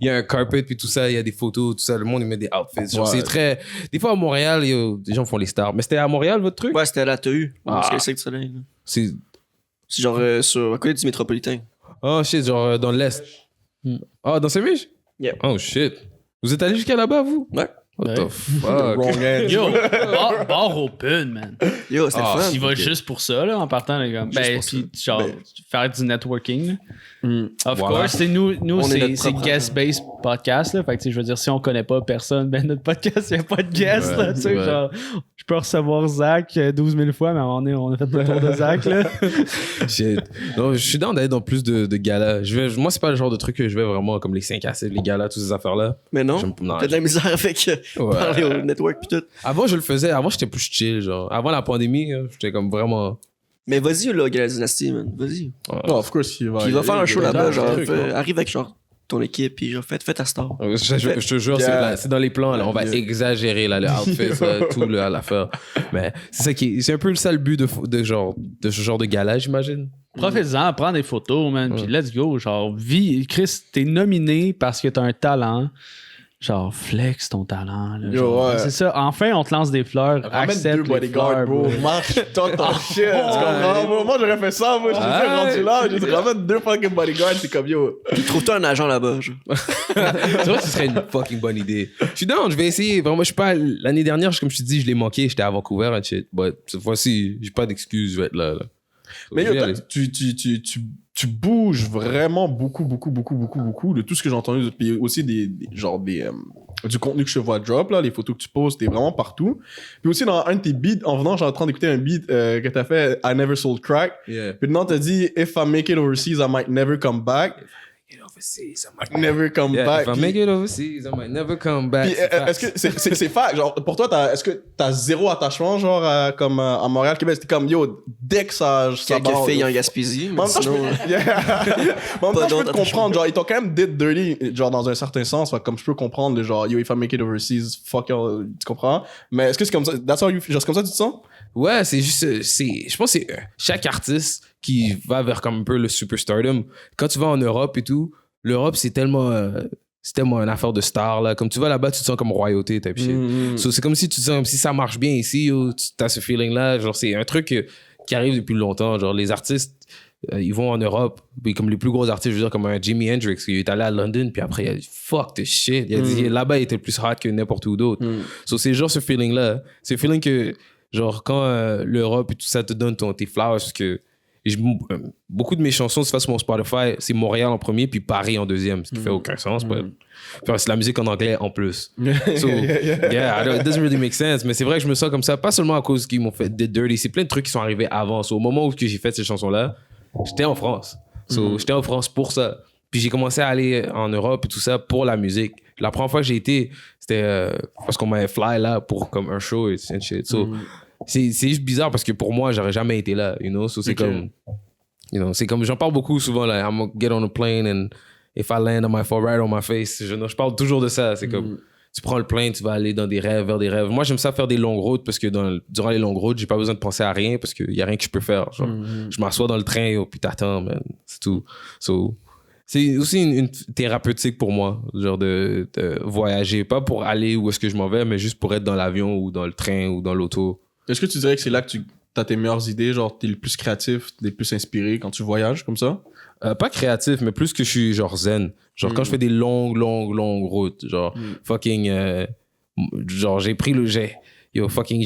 y a un carpet, puis tout ça, il y a des photos, tout ça, le monde, il met des outfits. Genre, c'est très. Des fois, à Montréal, des gens font les stars. Mais c'était à Montréal, votre truc? Ouais, c'était à la TU. Parce que c'est que Soleil, là. C'est genre à côté du métropolitain. Oh shit, genre dans l'Est. Ah, dans Saint-Mich? Yeah. Oh shit. Vous êtes allé jusqu'à là-bas, vous? Ouais. What the fuck? Yo, bar open, man. Yo, c'était fun. Il va juste pour ça, là, en partant, les gars. Ben, puis genre, faire du networking, là. Of course, nous c'est guest-based podcast, là. Fait que, je veux dire, si on connaît pas personne, ben, notre podcast, il n'y a pas de guest, là. Tu sais, genre, je peux recevoir Zach 12 000 fois, mais on a fait le tour de Zach, là. Shit. Non, je suis dans d'aller dans plus de galas. Moi, c'est pas le genre de truc que je vais vraiment comme les 5 à 7, les galas, toutes ces affaires-là. Mais non. T'as de la misère avec parler au network pis tout. Avant, je le faisais. Avant, j'étais plus chill, genre. Avant la pandémie, j'étais comme vraiment Mais vas-y, là, Gala Dynasty, man. Vas-y. No, of course, il va. Puis il va faire un show là-bas, genre, truc, arrive avec genre ton équipe, puis genre, fais ta star. Je te jure, c'est dans les plans, là. On va exagérer, là, le outfit, tout, là, à l'affaire. Mais c'est ça c'est un peu ça le but de ce genre de gala, j'imagine. Profite-en, prends des photos, man, puis let's go. Genre, Chris, t'es nominé parce que t'as un talent. Genre, flex ton talent. Là, genre, c'est ça. Enfin, on te lance des fleurs. Accepte deux bodyguards, bro. Marche, talk ton shit. Tu comprends, bro? Moi, j'aurais fait ça, moi. Je suis rendu là. Je te ramène 2 fucking bodyguards. C'est comme yo. Puis trouve-toi un agent là-bas. Tu vois, ce serait une fucking bonne idée. Je suis down, je vais essayer. Vraiment, je suis pas. L'année dernière, comme je te dis, je l'ai manqué. J'étais à Vancouver and shit. But cette fois-ci, j'ai pas d'excuse. Je vais être là. Mais yo, tu bouges vraiment beaucoup de tout ce que j'ai entendu. Puis aussi du contenu que je te vois drop, là, les photos que tu postes, t'es vraiment partout. Puis aussi, dans un de tes beats, en venant, j'ai en train d'écouter un beat que t'as fait, I Never Sold Crack. Yeah. Puis dedans, t'as dit, If I make it overseas, I might never come back. Overseas, I might never come back. If I make it overseas, I might never come back. Puis, est-ce que c'est fact? Genre, pour toi, est-ce que t'as zéro attachement, genre, comme à Montréal, Québec? C'était comme, yo, dès que ça quelques filles en Gaspésie. Mais sinon, en même temps, je peux te comprendre. Genre, ils t'ont quand même dit dirty, genre, dans un certain sens. Fait, comme je peux comprendre, genre, yo, if I make it overseas, fuck you, tu comprends? Mais est-ce que c'est comme ça? Genre, c'est comme ça que tu te sens? Ouais, c'est juste, je pense que c'est chaque artiste qui va vers comme un peu le superstardom. Quand tu vas en Europe et tout, l'Europe, c'est tellement une affaire de star, là. Comme tu vas là-bas, tu te sens comme royauté, type shit. So, c'est comme si tu te sens comme si ça marche bien ici, tu as ce feeling-là. Genre, c'est un truc qui arrive depuis longtemps. Genre, les artistes, ils vont en Europe, puis comme les plus gros artistes, je veux dire, comme un Jimi Hendrix, il est allé à London, puis après, il a dit fuck this shit. Il a dit là-bas, il était plus hot que n'importe où d'autre. So, c'est genre ce feeling-là. C'est le feeling que, genre, quand l'Europe et tout ça te donne tes flowers, parce que beaucoup de mes chansons, sur mon Spotify, c'est Montréal en premier, puis Paris en deuxième, ce qui fait aucun sens. Enfin, c'est la musique en anglais en plus. So, yeah, it doesn't really make sense. Mais c'est vrai que je me sens comme ça, pas seulement à cause qu'ils m'ont fait des dirty, c'est plein de trucs qui sont arrivés avant. So, au moment où j'ai fait ces chansons-là, j'étais en France. So, j'étais en France pour ça. Puis j'ai commencé à aller en Europe et tout ça pour la musique. La première fois que j'ai été, c'était parce qu'on m'avait fly là pour comme un show et shit. So, c'est juste bizarre parce que pour moi, j'aurais jamais été là, you know? So, c'est comme, you know, c'est comme, j'en parle beaucoup souvent, là, I'm gonna get on a plane and if I land, I might fall right on my face. Je parle toujours de ça. C'est comme, tu prends le plane, tu vas aller dans des rêves, vers des rêves. Moi, j'aime ça faire des longues routes parce que durant les longues routes, j'ai pas besoin de penser à rien parce qu'il y a rien que je peux faire. Genre, je m'assois dans le train, puis t'attends, man. C'est tout. So, c'est aussi une thérapeutique pour moi, genre de voyager. Pas pour aller où est-ce que je m'en vais, mais juste pour être dans l'avion ou dans le train ou dans l'auto. Est-ce que tu dirais que c'est là que tu as tes meilleures idées, genre t'es le plus créatif, t'es le plus inspiré quand tu voyages comme ça? Pas créatif, mais plus que je suis genre zen. Genre quand je fais des longues routes, genre fucking... genre j'ai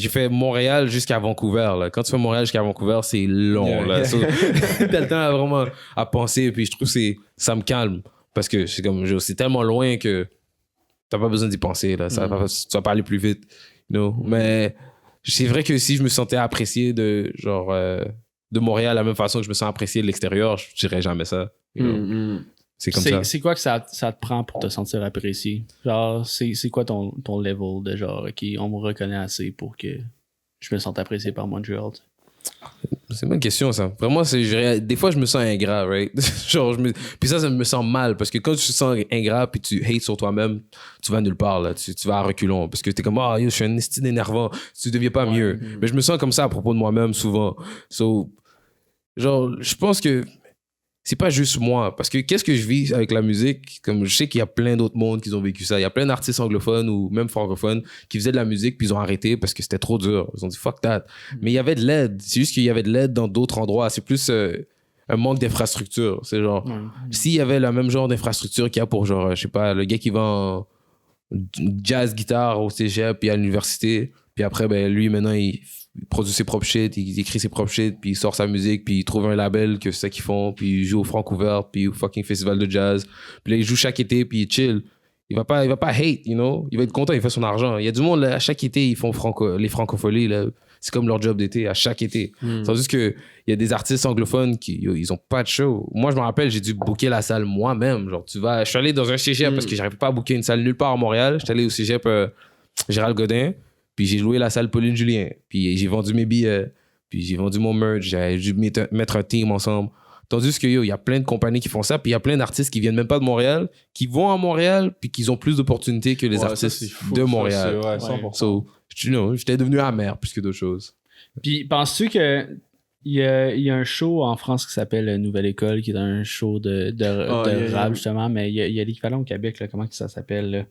fait Montréal jusqu'à Vancouver, là. Quand tu fais Montréal jusqu'à Vancouver, c'est long, là. So, t'as le temps vraiment à penser, puis je trouve que ça me calme. Parce que c'est tellement loin que t'as pas besoin d'y penser, là. Tu vas pas aller plus vite, you know? Mais c'est vrai que si je me sentais apprécié de Montréal de la même façon que je me sens apprécié de l'extérieur, je dirais jamais ça. You know? C'est comme ça. C'est quoi que ça te prend pour te sentir apprécié? Genre, c'est quoi ton level de genre, OK, on me reconnaît assez pour que je me sente apprécié par Montréal? C'est une bonne question, ça. Vraiment, des fois, je me sens ingrat, right? Genre, puis ça me sent mal parce que quand tu te sens ingrat puis tu hates sur toi-même, tu vas nulle part, là. Tu vas à reculons parce que t'es comme, yo, je suis un esti énervant. Tu deviens pas mieux. Mais je me sens comme ça à propos de moi-même souvent. So, genre, je pense que c'est pas juste moi. Parce que qu'est-ce que je vis avec la musique? Comme je sais qu'il y a plein d'autres mondes qui ont vécu ça. Il y a plein d'artistes anglophones ou même francophones qui faisaient de la musique puis ils ont arrêté parce que c'était trop dur. Ils ont dit fuck that. Mais il y avait de l'aide. C'est juste qu'il y avait de l'aide dans d'autres endroits. C'est plus un manque d'infrastructure. C'est genre, s'il y avait le même genre d'infrastructure qu'il y a pour genre, je sais pas, le gars qui va en jazz guitare au cégep puis à l'université, puis après, ben lui maintenant il produit ses propres shit, il écrit ses propres shit, puis il sort sa musique, puis il trouve un label que c'est ça qu'ils font, puis il joue au Francouver, puis au fucking festival de jazz. Puis là, il joue chaque été, puis il chill. Il va pas hate, you know? Il va être content, il fait son argent. Il y a du monde, là, à chaque été, ils font les francopholies, là. C'est comme leur job d'été, à chaque été. Tandis que il y a des artistes anglophones qui, ils ont pas de show. Moi, je me rappelle, j'ai dû booker la salle moi-même. Genre, je suis allé dans un cégep parce que j'arrivais pas à booker une salle nulle part à Montréal. J'étais allé au cégep Gérald Godin. Puis j'ai loué la salle Pauline Julien. Puis j'ai vendu mes billets puis j'ai vendu mon merch, j'ai dû mettre un team ensemble. Tandis que, il y a plein de compagnies qui font ça, puis il y a plein d'artistes qui viennent même pas de Montréal, qui vont à Montréal, puis qui ont plus d'opportunités que les artistes de Montréal. Ouais, 100%. So, j'étais devenu amer plus que d'autres choses. Puis, penses-tu que il y a un show en France qui s'appelle Nouvelle École, qui est un show de rap, justement, mais il y a l'équivalent au Québec, là, comment ça s'appelle? Là?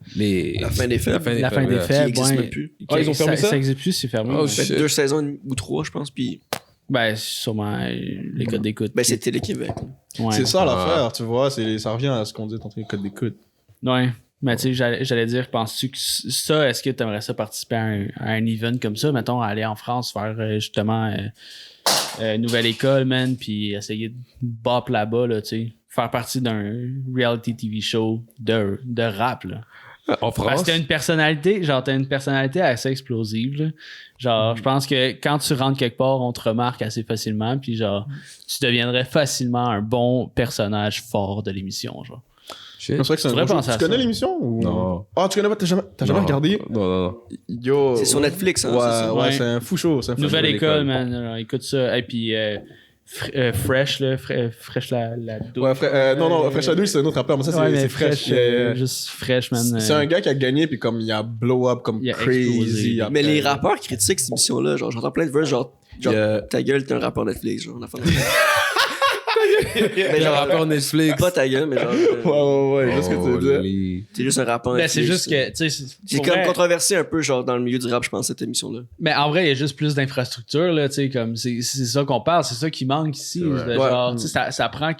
La fin des fêtes. La fin des fêtes, Qui existe même plus. Ils ont fermé ça? Ça existe plus, c'est fermé. Oh, Fait 2 saisons ou 3, je pense, puis... Ben, sûrement les codes d'écoute. Ben, c'est Télé-Québec. Ouais. C'est ça l'affaire, tu vois. Ça revient à ce qu'on dit tantôt, les codes d'écoute. Ouais. Mais tu sais, j'allais dire, penses-tu que ça, est-ce que tu aimerais ça participer à un event comme ça? Mettons, aller en France, faire justement Nouvelle École, man, puis essayer de bop là-bas, là, tu sais. Faire partie d'un reality TV show de rap, là. En France? Parce que t'as une personnalité assez explosive, là. Genre, je pense que quand tu rentres quelque part, on te remarque assez facilement, puis genre, tu deviendrais facilement un bon personnage fort de l'émission, genre. C'est vrai que c'est un devrais bon penser show. à Tu connais ça. l'émission ou... Non. Ah, tu connais pas? T'as jamais regardé? Non. Yo. C'est sur Netflix, hein, Ouais, c'est ça. ouais, c'est un fou show. Nouvelle école, man. Alors, écoute ça. Et puis, Fresh, là. Fresh la douche. Ouais, non, Fresh la douche, c'est un autre rappeur, mais ça, c'est Fresh. Juste Fresh, man. C'est un gars qui a gagné, puis comme il a blow up comme Il a crazy. explosé. Mais les rappeurs critiquent cette émission-là. Genre, j'entends plein de verses, genre ta gueule, t'es un rappeur Netflix. Genre, on a fait Mais genre, rappeur Netflix. Pas ta gueule, mais genre. Ouais, je sais ce que tu veux dire. T'es juste un rappeur Ben, Netflix. c'est juste que, tu sais, C'est pour comme vrai- controversé un peu, genre, dans le milieu du rap, je pense, cette émission-là. Mais en vrai, il y a juste plus d'infrastructures, là, tu sais, comme, c'est ça qu'on parle, c'est ça qui manque ici. Genre, tu sais, ça prend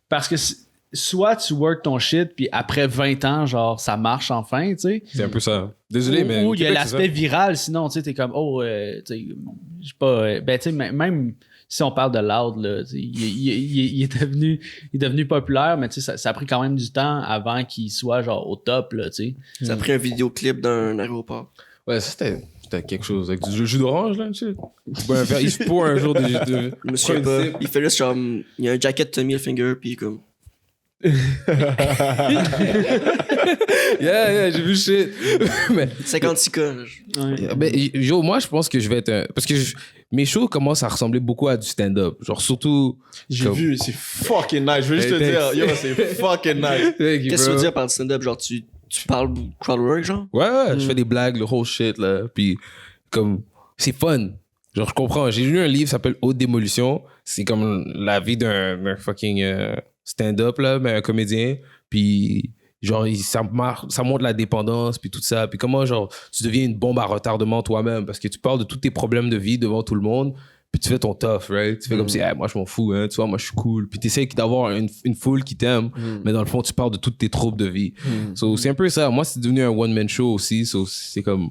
parce que soit tu work ton shit, puis après 20 ans, genre, ça marche enfin, tu sais. C'est un peu ça. Désolé, mais. Ou il y a Québec, c'est l'aspect viral, sinon, tu sais, t'es comme, tu sais, je sais pas, ben, tu sais, même si on parle de Loud, là, tu sais, il est devenu populaire, mais tu sais, ça a pris quand même du temps avant qu'il soit, genre, au top, là, tu sais. Ça a pris un vidéoclip d'un aéroport. Ouais, ça, c'était quelque chose. Avec du jus d'orange, là, tu sais. Il se pour un jour des jus de. Je me souviens pas. Il fait juste genre, il y a un jacket Tommy Hilfiger, puis comme. Yeah, j'ai vu shit. Mais 56K. ben, yo, moi, je pense que je vais être parce que mes shows commencent à ressembler beaucoup à du stand-up. Genre, surtout. J'ai vu, c'est fucking nice. Je veux juste te dire, yo, c'est fucking nice. Qu'est-ce que tu veux dire par le stand-up? Genre, tu parles crowdwork, genre? Ouais, je fais des blagues, le whole shit, là. Puis, comme, c'est fun. Genre, je comprends. J'ai lu un livre qui s'appelle Haute Démolition. C'est comme la vie d'un fucking stand-up, là, mais un comédien. Puis, genre, ça montre la dépendance, puis tout ça. Puis comment, genre, tu deviens une bombe à retardement toi-même parce que tu parles de tous tes problèmes de vie devant tout le monde. Puis tu fais ton tough, right? Tu fais comme si, hey, moi, je m'en fous, hein. Tu vois, moi, je suis cool. Puis tu essaies d'avoir une foule qui t'aime, mais dans le fond, tu parles de toutes tes troubles de vie. So, c'est un peu ça. Moi, c'est devenu un one-man show aussi. So, c'est comme...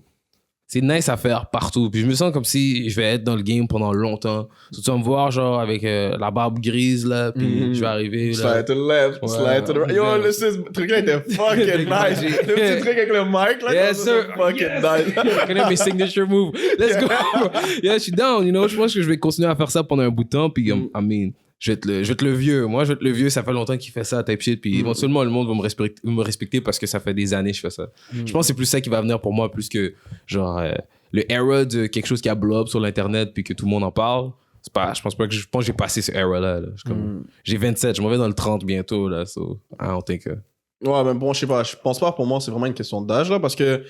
C'est nice à faire partout. Puis je me sens comme si je vais être dans le game pendant longtemps. So, tu vas me voir, genre, avec la barbe grise, là. Puis je vais arriver, là. Slide to the left, slide to the right. Yo, ce truc-là était fucking nice. Le petit truc avec le mic, là. Yes, sir. Fucking nice. Je connais mes signature moves. Let's go. Yeah, je suis down, you know. Je pense que je vais continuer à faire ça pendant un bout de temps. Puis, I mean, je vais être le vieux. Moi, je vais être le vieux. Ça fait longtemps qu'il fait ça, type shit. Puis éventuellement, le monde va me respecter parce que ça fait des années que je fais ça. Je pense que c'est plus ça qui va venir pour moi, plus que, genre, le era de quelque chose qui a blow up sur l'Internet puis que tout le monde en parle. Je pense que j'ai passé ce era-là. Là. J'ai 27. Je m'en vais dans le 30 bientôt, là. So, I don't think... Ouais, mais bon, je sais pas. Je pense pas, pour moi, c'est vraiment une question d'âge, là, parce que,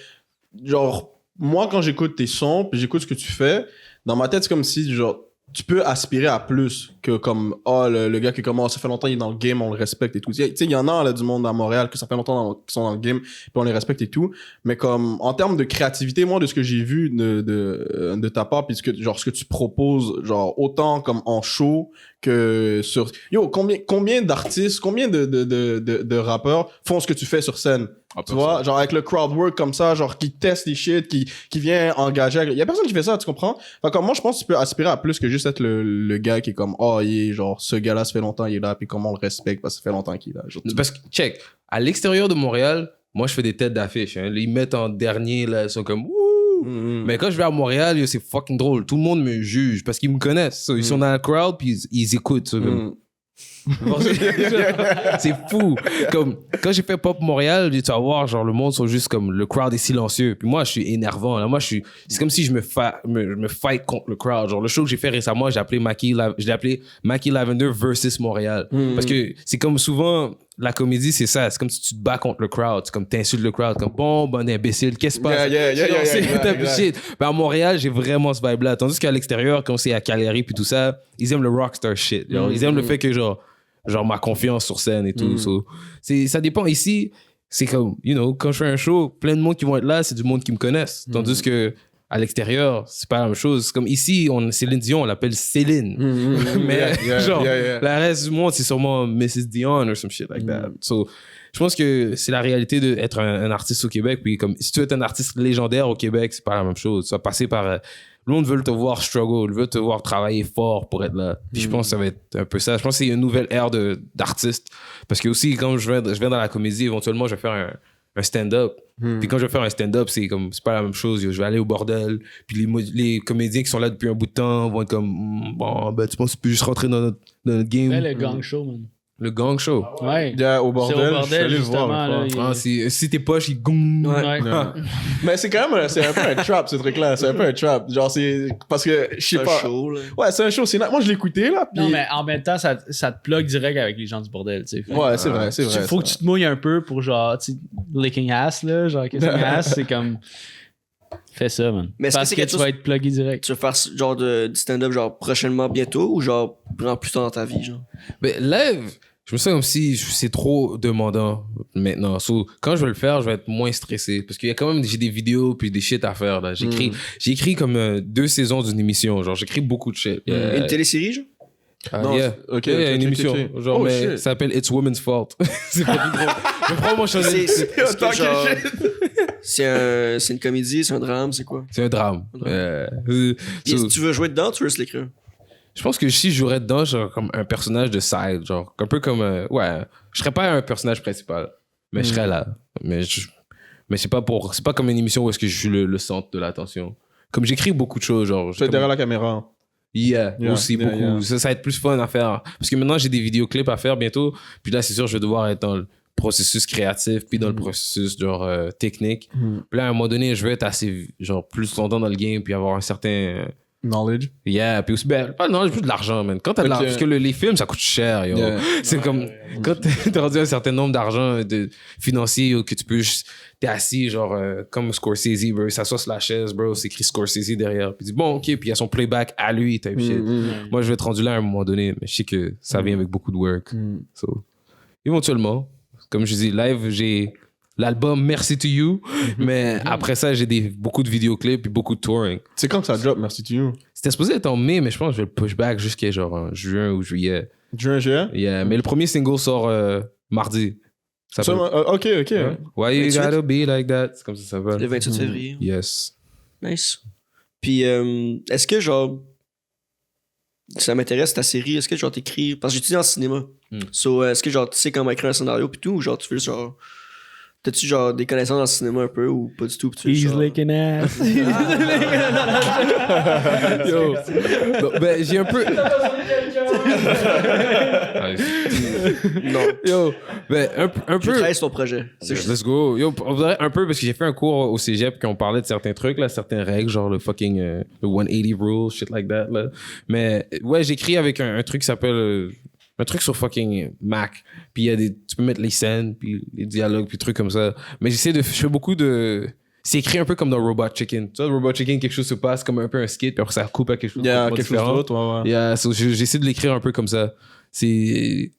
genre, moi, quand j'écoute tes sons, puis j'écoute ce que tu fais, dans ma tête, c'est comme si, genre, tu peux aspirer à plus que comme, le gars qui commence, ça fait longtemps, il est dans le game, on le respecte et tout. Tu sais, il y en a, là, du monde à Montréal, que ça fait longtemps qu'ils sont dans le game, puis on les respecte et tout. Mais comme, en termes de créativité, moi, de ce que j'ai vu de ta part, puis ce que tu proposes, genre, autant comme en show que sur... Yo, combien d'artistes, combien de rappeurs font ce que tu fais sur scène? Tu vois, genre avec le crowd work comme ça, genre qui teste les shit, qui vient engager. Il y a personne qui fait ça, tu comprends? Enfin, comme moi, je pense que tu peux aspirer à plus que juste être le gars qui est comme, il est genre, ce gars-là, ça fait longtemps, il est là, puis comment on le respecte parce que ça fait longtemps qu'il est là. Genre, parce que, check, à l'extérieur de Montréal, moi, je fais des têtes d'affiche. Hein. Ils mettent en dernier, là, ils sont comme, wouh! Mais quand je vais à Montréal, yo, c'est fucking drôle. Tout le monde me juge parce qu'ils me connaissent. So, ils sont dans la crowd, puis ils écoutent. So, comme, C'est fou. Comme, quand j'ai fait Pop Montréal, tu vas voir, genre, le monde sont juste comme, le crowd est silencieux. Puis moi, je suis énervant. Là. Moi, c'est comme si je me fight contre le crowd. Genre, le show que j'ai fait récemment, je l'ai appelé Mackie Lavender versus Montréal. Parce que c'est comme souvent, la comédie, c'est ça. C'est comme si tu te bats contre le crowd. C'est comme t'insultes le crowd. Comme, bon imbécile, qu'est-ce qui se passe? Shit. Ben, à Montréal, j'ai vraiment ce vibe-là. Tandis qu'à l'extérieur, quand c'est à Cagliari puis tout ça, ils aiment le rockstar shit. Genre, ils aiment le fait que, genre ma confiance sur scène et tout. So, ça dépend. Ici, c'est comme, quand je fais un show, plein de monde qui vont être là, c'est du monde qui me connaissent. Tandis que à l'extérieur, c'est pas la même chose. C'est comme ici, Céline Dion, on l'appelle Céline. Mais la reste du monde, c'est sûrement Mrs. Dion or some shit like that. So, je pense que c'est la réalité d'être un artiste au Québec. Puis comme, si tu veux être un artiste légendaire au Québec, c'est pas la même chose. Tu vas passer par... le monde veut te voir struggle, veut te voir travailler fort pour être là. Puis je pense que ça va être un peu ça. Je pense que c'est une nouvelle ère d'artiste. Parce que aussi, quand je viens dans la comédie, éventuellement, je vais faire un stand-up. Puis quand je vais faire un stand-up, c'est pas la même chose. Je vais aller au bordel. Puis les comédiens qui sont là depuis un bout de temps vont être comme, bon, ben tu penses que tu peux juste rentrer dans notre game. Ouais, le gang show, man. Le gang show. Ouais. Au bordel. C'est au bordel, justement. Là, si tes poches, ils gong. Ouais. Mais c'est quand même c'est un peu un trap, ce truc-là. C'est un peu un trap. Genre, c'est. Parce que, je sais pas. C'est un show, là. Ouais, c'est un show. Moi, je l'ai écouté, là. Puis... Non, mais en même temps, ça te plug direct avec les gens du bordel, tu sais. Ouais, c'est vrai, c'est vrai. Faut que tu te mouilles un peu pour, genre, tu sais, licking ass, là. Genre, kissing ass, c'est comme. Fais ça, man. Mais est-ce parce que tu vas être plugué direct. Tu veux faire genre du stand-up, genre, prochainement, bientôt, ou genre, plus tard dans ta vie, genre? Mais live, je me sens comme si c'est trop demandant maintenant. So, quand je vais le faire, je vais être moins stressé. Parce qu'il y a quand même j'ai des vidéos puis des shit à faire. Là. J'ai écrit comme 2 saisons d'une émission. Genre, j'écris beaucoup de shit. Une télésérie, genre? Non, OK, il y a une émission. Genre, mais ça s'appelle It's Women's Fault. C'est pas plus drôle. Je prends mon chanel. C'est une comédie, c'est un drame, c'est quoi? C'est un drame. Si tu veux jouer dedans, tu veux juste l'écrire? Je pense que si je jouerais dedans, genre comme un personnage de side, genre un peu comme je serais pas un personnage principal, mais je serais là. Mais c'est pas comme une émission où est-ce que je suis le centre de l'attention. Comme j'écris beaucoup de choses, genre. Tu es derrière la caméra. Aussi beaucoup. Ça va être plus fun à faire parce que maintenant j'ai des vidéoclips à faire bientôt. Puis là c'est sûr je vais devoir être dans le processus créatif puis dans le processus genre technique. Puis là à un moment donné je veux être assez genre plus longtemps dans le game puis avoir un certain knowledge. Puis aussi, pas de knowledge, plus de l'argent, man. Quand t'as de l'argent, parce que les films, ça coûte cher, yo. C'est comme, quand t'es rendu un certain nombre d'argent financier, que tu peux juste, t'es assis, genre, comme Scorsese, bro, il s'assoit sur la chaise, bro, c'est écrit Scorsese derrière. Puis il dit, bon, OK, puis il y a son playback à lui, type shit. Moi, je vais être rendu là à un moment donné, mais je sais que ça vient avec beaucoup de work. So, éventuellement, comme je dis, live, j'ai l'album Merci to You, mais après ça, j'ai beaucoup de vidéoclips et beaucoup de touring. C'est quand que ça drop, Merci to You? C'était supposé être en mai, mais je pense que je vais le push back jusqu'à genre en juin ou juillet. Juillet? Yeah, mais le premier single sort mardi. OK. Ouais. Why you gotta be like that? C'est comme ça s'appelle. Le 28 février. Yes. Nice. Puis, est-ce que genre, ça m'intéresse ta série, est-ce que genre t'écris, parce que j'étudie en cinéma. So, est-ce que genre tu sais comment écrire un scénario pis tout, ou genre tu fais genre. T'as-tu genre des connaissances dans le cinéma un peu ou pas du tout? He's licking ass. Yo. Ben, j'ai un peu. Non. Yo. Ben, un peu. Je travaille sur ton projet. Let's go. Yo, on dirait un peu parce que j'ai fait un cours au cégep qui on parlait de certains trucs, là, certaines règles, genre le fucking le 180 rules, shit like that. Là. Mais ouais, j'écris avec un truc qui s'appelle. Un truc sur fucking Mac. Puis tu peux mettre les scènes, puis les dialogues, puis trucs comme ça. Mais je fais beaucoup de... C'est écrit un peu comme dans Robot Chicken. Tu vois, Robot Chicken, quelque chose se passe comme un peu un skit, puis après ça coupe à quelque chose d'autre. So, j'essaie de l'écrire un peu comme ça. C'est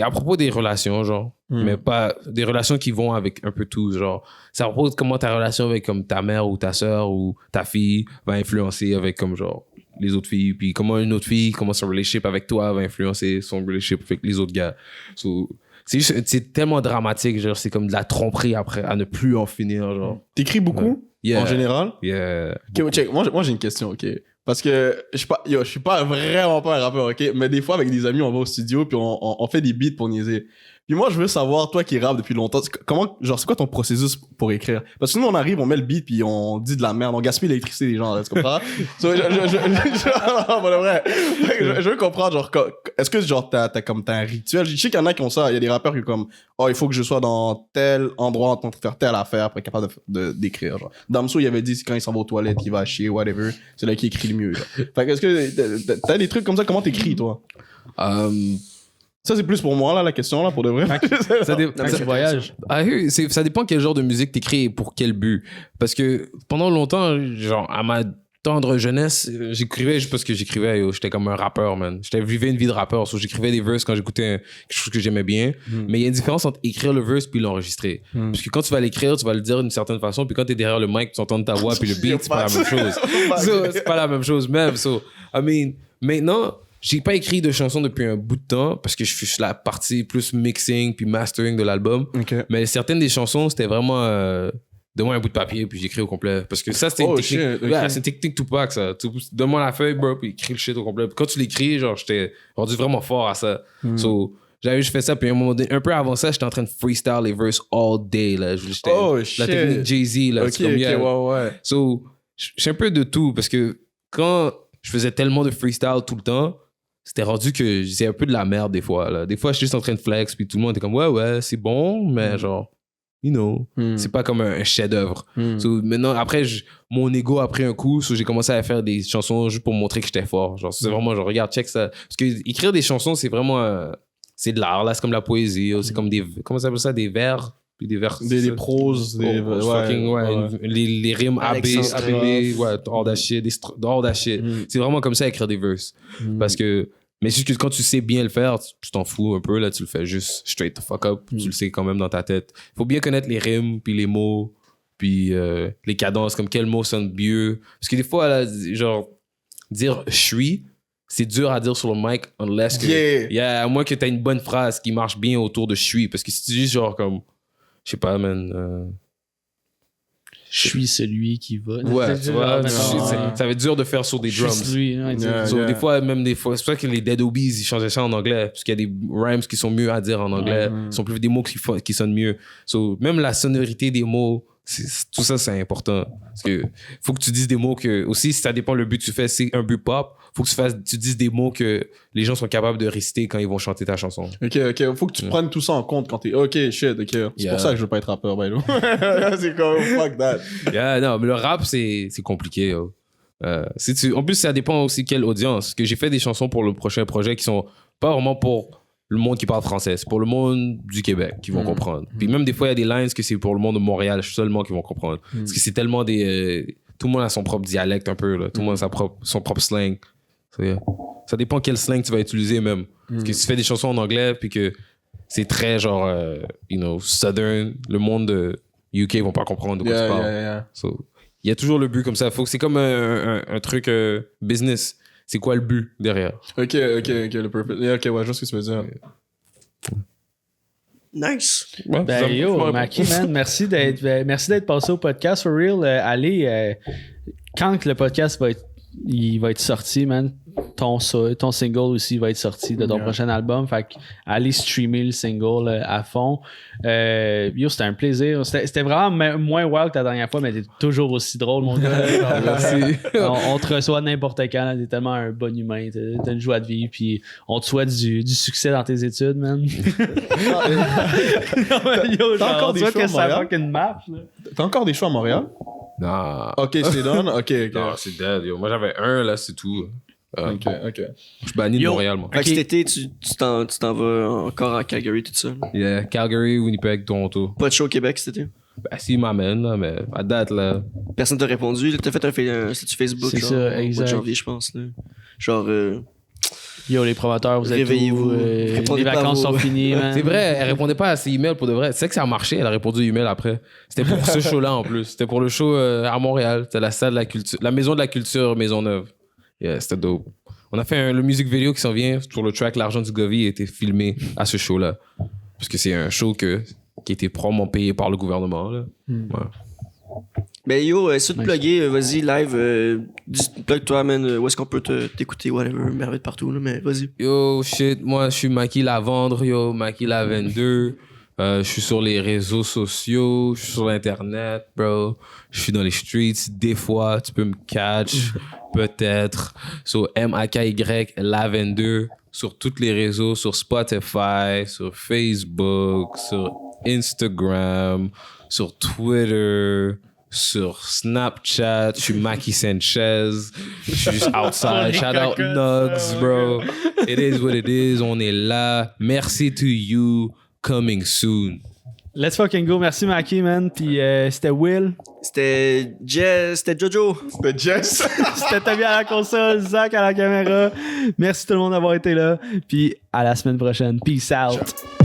à propos des relations, genre. Mais pas des relations qui vont avec un peu tout, genre. C'est à propos de comment ta relation avec comme ta mère ou ta soeur ou ta fille va influencer avec comme genre les autres filles, puis comment une autre fille, comment son relationship avec toi va influencer son relationship avec les autres gars. So, c'est tellement dramatique, genre c'est comme de la tromperie après, à ne plus en finir, genre. T'écris beaucoup, en général? Ok, check. Moi j'ai une question, ok? Parce que je suis pas vraiment pas un rappeur, ok? Mais des fois avec des amis, on va au studio puis on fait des beats pour niaiser. Puis moi, je veux savoir, toi qui rappes depuis longtemps, c'est quoi ton processus pour écrire? Parce que nous, on arrive, on met le beat, puis on dit de la merde, on gaspille l'électricité des gens, là, tu comprends? Je veux comprendre, genre, est-ce que, genre, t'as un rituel? Je sais qu'il y en a qui ont ça, il y a des rappeurs qui comme, il faut que je sois dans tel endroit en train de faire telle affaire pour être capable d'écrire, genre. Damso, il avait dit, quand il s'en va aux toilettes, qu'il va chier, whatever, c'est là qu'il écrit le mieux, genre. Fait que, est-ce que t'as des trucs comme ça? Comment t'écris, toi? Ça, c'est plus pour moi, là, la question, là, pour de vrai. Ça dépend quel genre de musique t'écris et pour quel but. Parce que pendant longtemps, genre, à ma tendre jeunesse, j'écrivais juste parce que j'écrivais. J'étais comme un rappeur, man. Je vivais une vie de rappeur. J'écrivais des verses quand j'écoutais quelque chose que j'aimais bien. Mais il y a une différence entre écrire le verse puis l'enregistrer. Parce que quand tu vas l'écrire, tu vas le dire d'une certaine façon. Puis quand t'es derrière le mic, tu entends ta voix puis le beat, c'est pas la même chose. C'est pas la même chose même. Maintenant, j'ai pas écrit de chansons depuis un bout de temps parce que je suis la partie plus mixing puis mastering de l'album. Okay. Mais certaines des chansons, c'était vraiment donne-moi un bout de papier puis j'écris au complet. Parce que ça, c'était une technique. Ouais, c'est une technique Tupac, ça. Donne-moi la feuille, bro, puis écris le shit au complet. Puis quand tu l'écris, genre, j'étais rendu vraiment fort à ça. So, j'avais juste fait ça, puis à un moment donné, un peu avant ça, j'étais en train de freestyle les verses all day, là. La technique Jay-Z, là. Ouais. So, je suis un peu de tout parce que quand je faisais tellement de freestyle tout le temps, c'était rendu que je disais un peu de la merde des fois. Là. Des fois, je suis juste en train de flex, puis tout le monde était comme, ouais, c'est bon, mais genre, c'est pas comme un chef-d'œuvre. So, maintenant, après, mon ego a pris un coup, so j'ai commencé à faire des chansons juste pour montrer que j'étais fort. Genre, c'est vraiment, genre, regarde, check ça. Parce que écrire des chansons, c'est vraiment, c'est de l'art, là, c'est comme la poésie, c'est comme des, comment ça s'appelle ça, des vers. Puis des vers. Des proses, les rimes ABB, all that shit, all that shit. C'est vraiment comme ça écrire des verses. Parce que, mais juste que quand tu sais bien le faire, tu t'en fous un peu, là, tu le fais juste straight the fuck up, tu le sais quand même dans ta tête. Faut bien connaître les rimes, puis les mots, puis les cadences, comme quel mot sonne mieux. Parce que des fois, là, genre, dire je suis, c'est dur à dire sur le mic, unless que. À moins que t'as une bonne phrase qui marche bien autour de je suis. Parce que si tu dis genre comme. Je sais pas, man. Je suis celui qui va. Ouais, tu vois, ça va être dur de faire sur des drums. Des fois, c'est pour ça que les Dead Obies, ils changeaient ça en anglais. Parce qu'il y a des rhymes qui sont mieux à dire en anglais. Ils sont plus des mots qui sonnent mieux. So, même la sonorité des mots, tout ça, c'est important. Parce que faut que tu dises des mots que, aussi, si ça dépend le but que tu fais, c'est un but pop, faut que tu dises des mots que les gens sont capables de réciter quand ils vont chanter ta chanson. Ok. Faut que tu prennes tout ça en compte quand t'es shit, ok. C'est pour ça que je veux pas être rappeur, by the way. C'est comme fuck that. Non, mais le rap, c'est compliqué. En plus, ça dépend aussi quelle audience. Parce que j'ai fait des chansons pour le prochain projet qui sont pas vraiment pour le monde qui parle français, c'est pour le monde du Québec qui vont comprendre. Puis même des fois, il y a des lines que c'est pour le monde de Montréal seulement qui vont comprendre. Parce que c'est tellement des... tout le monde a son propre dialecte un peu, là. Tout le monde a son propre slang. Ça dépend quel slang tu vas utiliser même. Parce que si tu fais des chansons en anglais puis que c'est très genre, southern, le monde de UK vont pas comprendre de quoi tu parles. So, il y a toujours le but comme ça. C'est comme un truc business. C'est quoi le but derrière? Ok, le purpose. Ok, ouais, je vois ce que tu veux dire. Nice. Ouais, Maki, man, merci d'être passé au podcast. For real, allez, quand le podcast va être sorti, man, ton single aussi va être sorti de ton prochain album. Fait que allez streamer le single à fond. C'était un plaisir. C'était vraiment moins wild que la dernière fois, mais t'es toujours aussi drôle, mon gars. On te reçoit n'importe quand. T'es tellement un bon humain. T'as une joie de vivre. Puis on te souhaite du succès dans tes études, man. T'as encore des shows à Montréal? T'as encore des shows à Montréal? Non. Ok, c'est done? Ok. Non, c'est dead, yo. Moi, j'avais un, là, c'est tout. Ok. Je suis banni de Montréal, moi. Fait que cet été, tu t'en vas encore à Calgary, tout ça. Yeah, Calgary, Winnipeg, Toronto. Pas de show au Québec cet été? Ben, s'il m'amène, là, mais à date, là. Personne t'a répondu. T'as fait un statut Facebook, c'est genre, ça, exact. au mois de janvier, je pense. Là. Genre... Yo, les promoteurs, vous êtes réveillez-vous. Les vacances sont finies, man. C'est vrai, elle répondait pas à ses emails pour de vrai. C'est vrai que ça a marché, elle a répondu aux emails après. C'était pour ce show-là en plus. C'était pour le show à Montréal. C'était la salle de la culture, la maison de la culture Maisonneuve. Yeah, c'était dope. On a fait le music video qui s'en vient sur le track L'argent du Govy a été filmé à ce show-là. Parce que c'est un show qui a été probablement payé par le gouvernement. Là. Ouais. Ben yo, si tu te plugger, vas-y, live, Plug-toi, man. Où est-ce qu'on peut t'écouter, whatever, merveille de partout, là, mais vas-y. Yo, shit, moi, je suis Maki Lavendre, yo, Maki La 22. Je suis sur les réseaux sociaux, je suis sur l'internet, bro. Je suis dans les streets, des fois, tu peux me catch, peut-être. Sur MAKY La 22, sur tous les réseaux, sur Spotify, sur Facebook, sur Instagram, sur Twitter, sur Snapchat. Je suis Maki Sanchez. Je suis juste outside. Shout out Nugs, bro. It is what it is. On est là. Merci to you. Coming soon. Let's fucking go. Merci, Maki, man. Puis c'était Will. C'était Jess. C'était Jojo. C'était Jess. C'était Tommy à la console, Zach à la caméra. Merci tout le monde d'avoir été là. Puis à la semaine prochaine. Peace out. Ciao.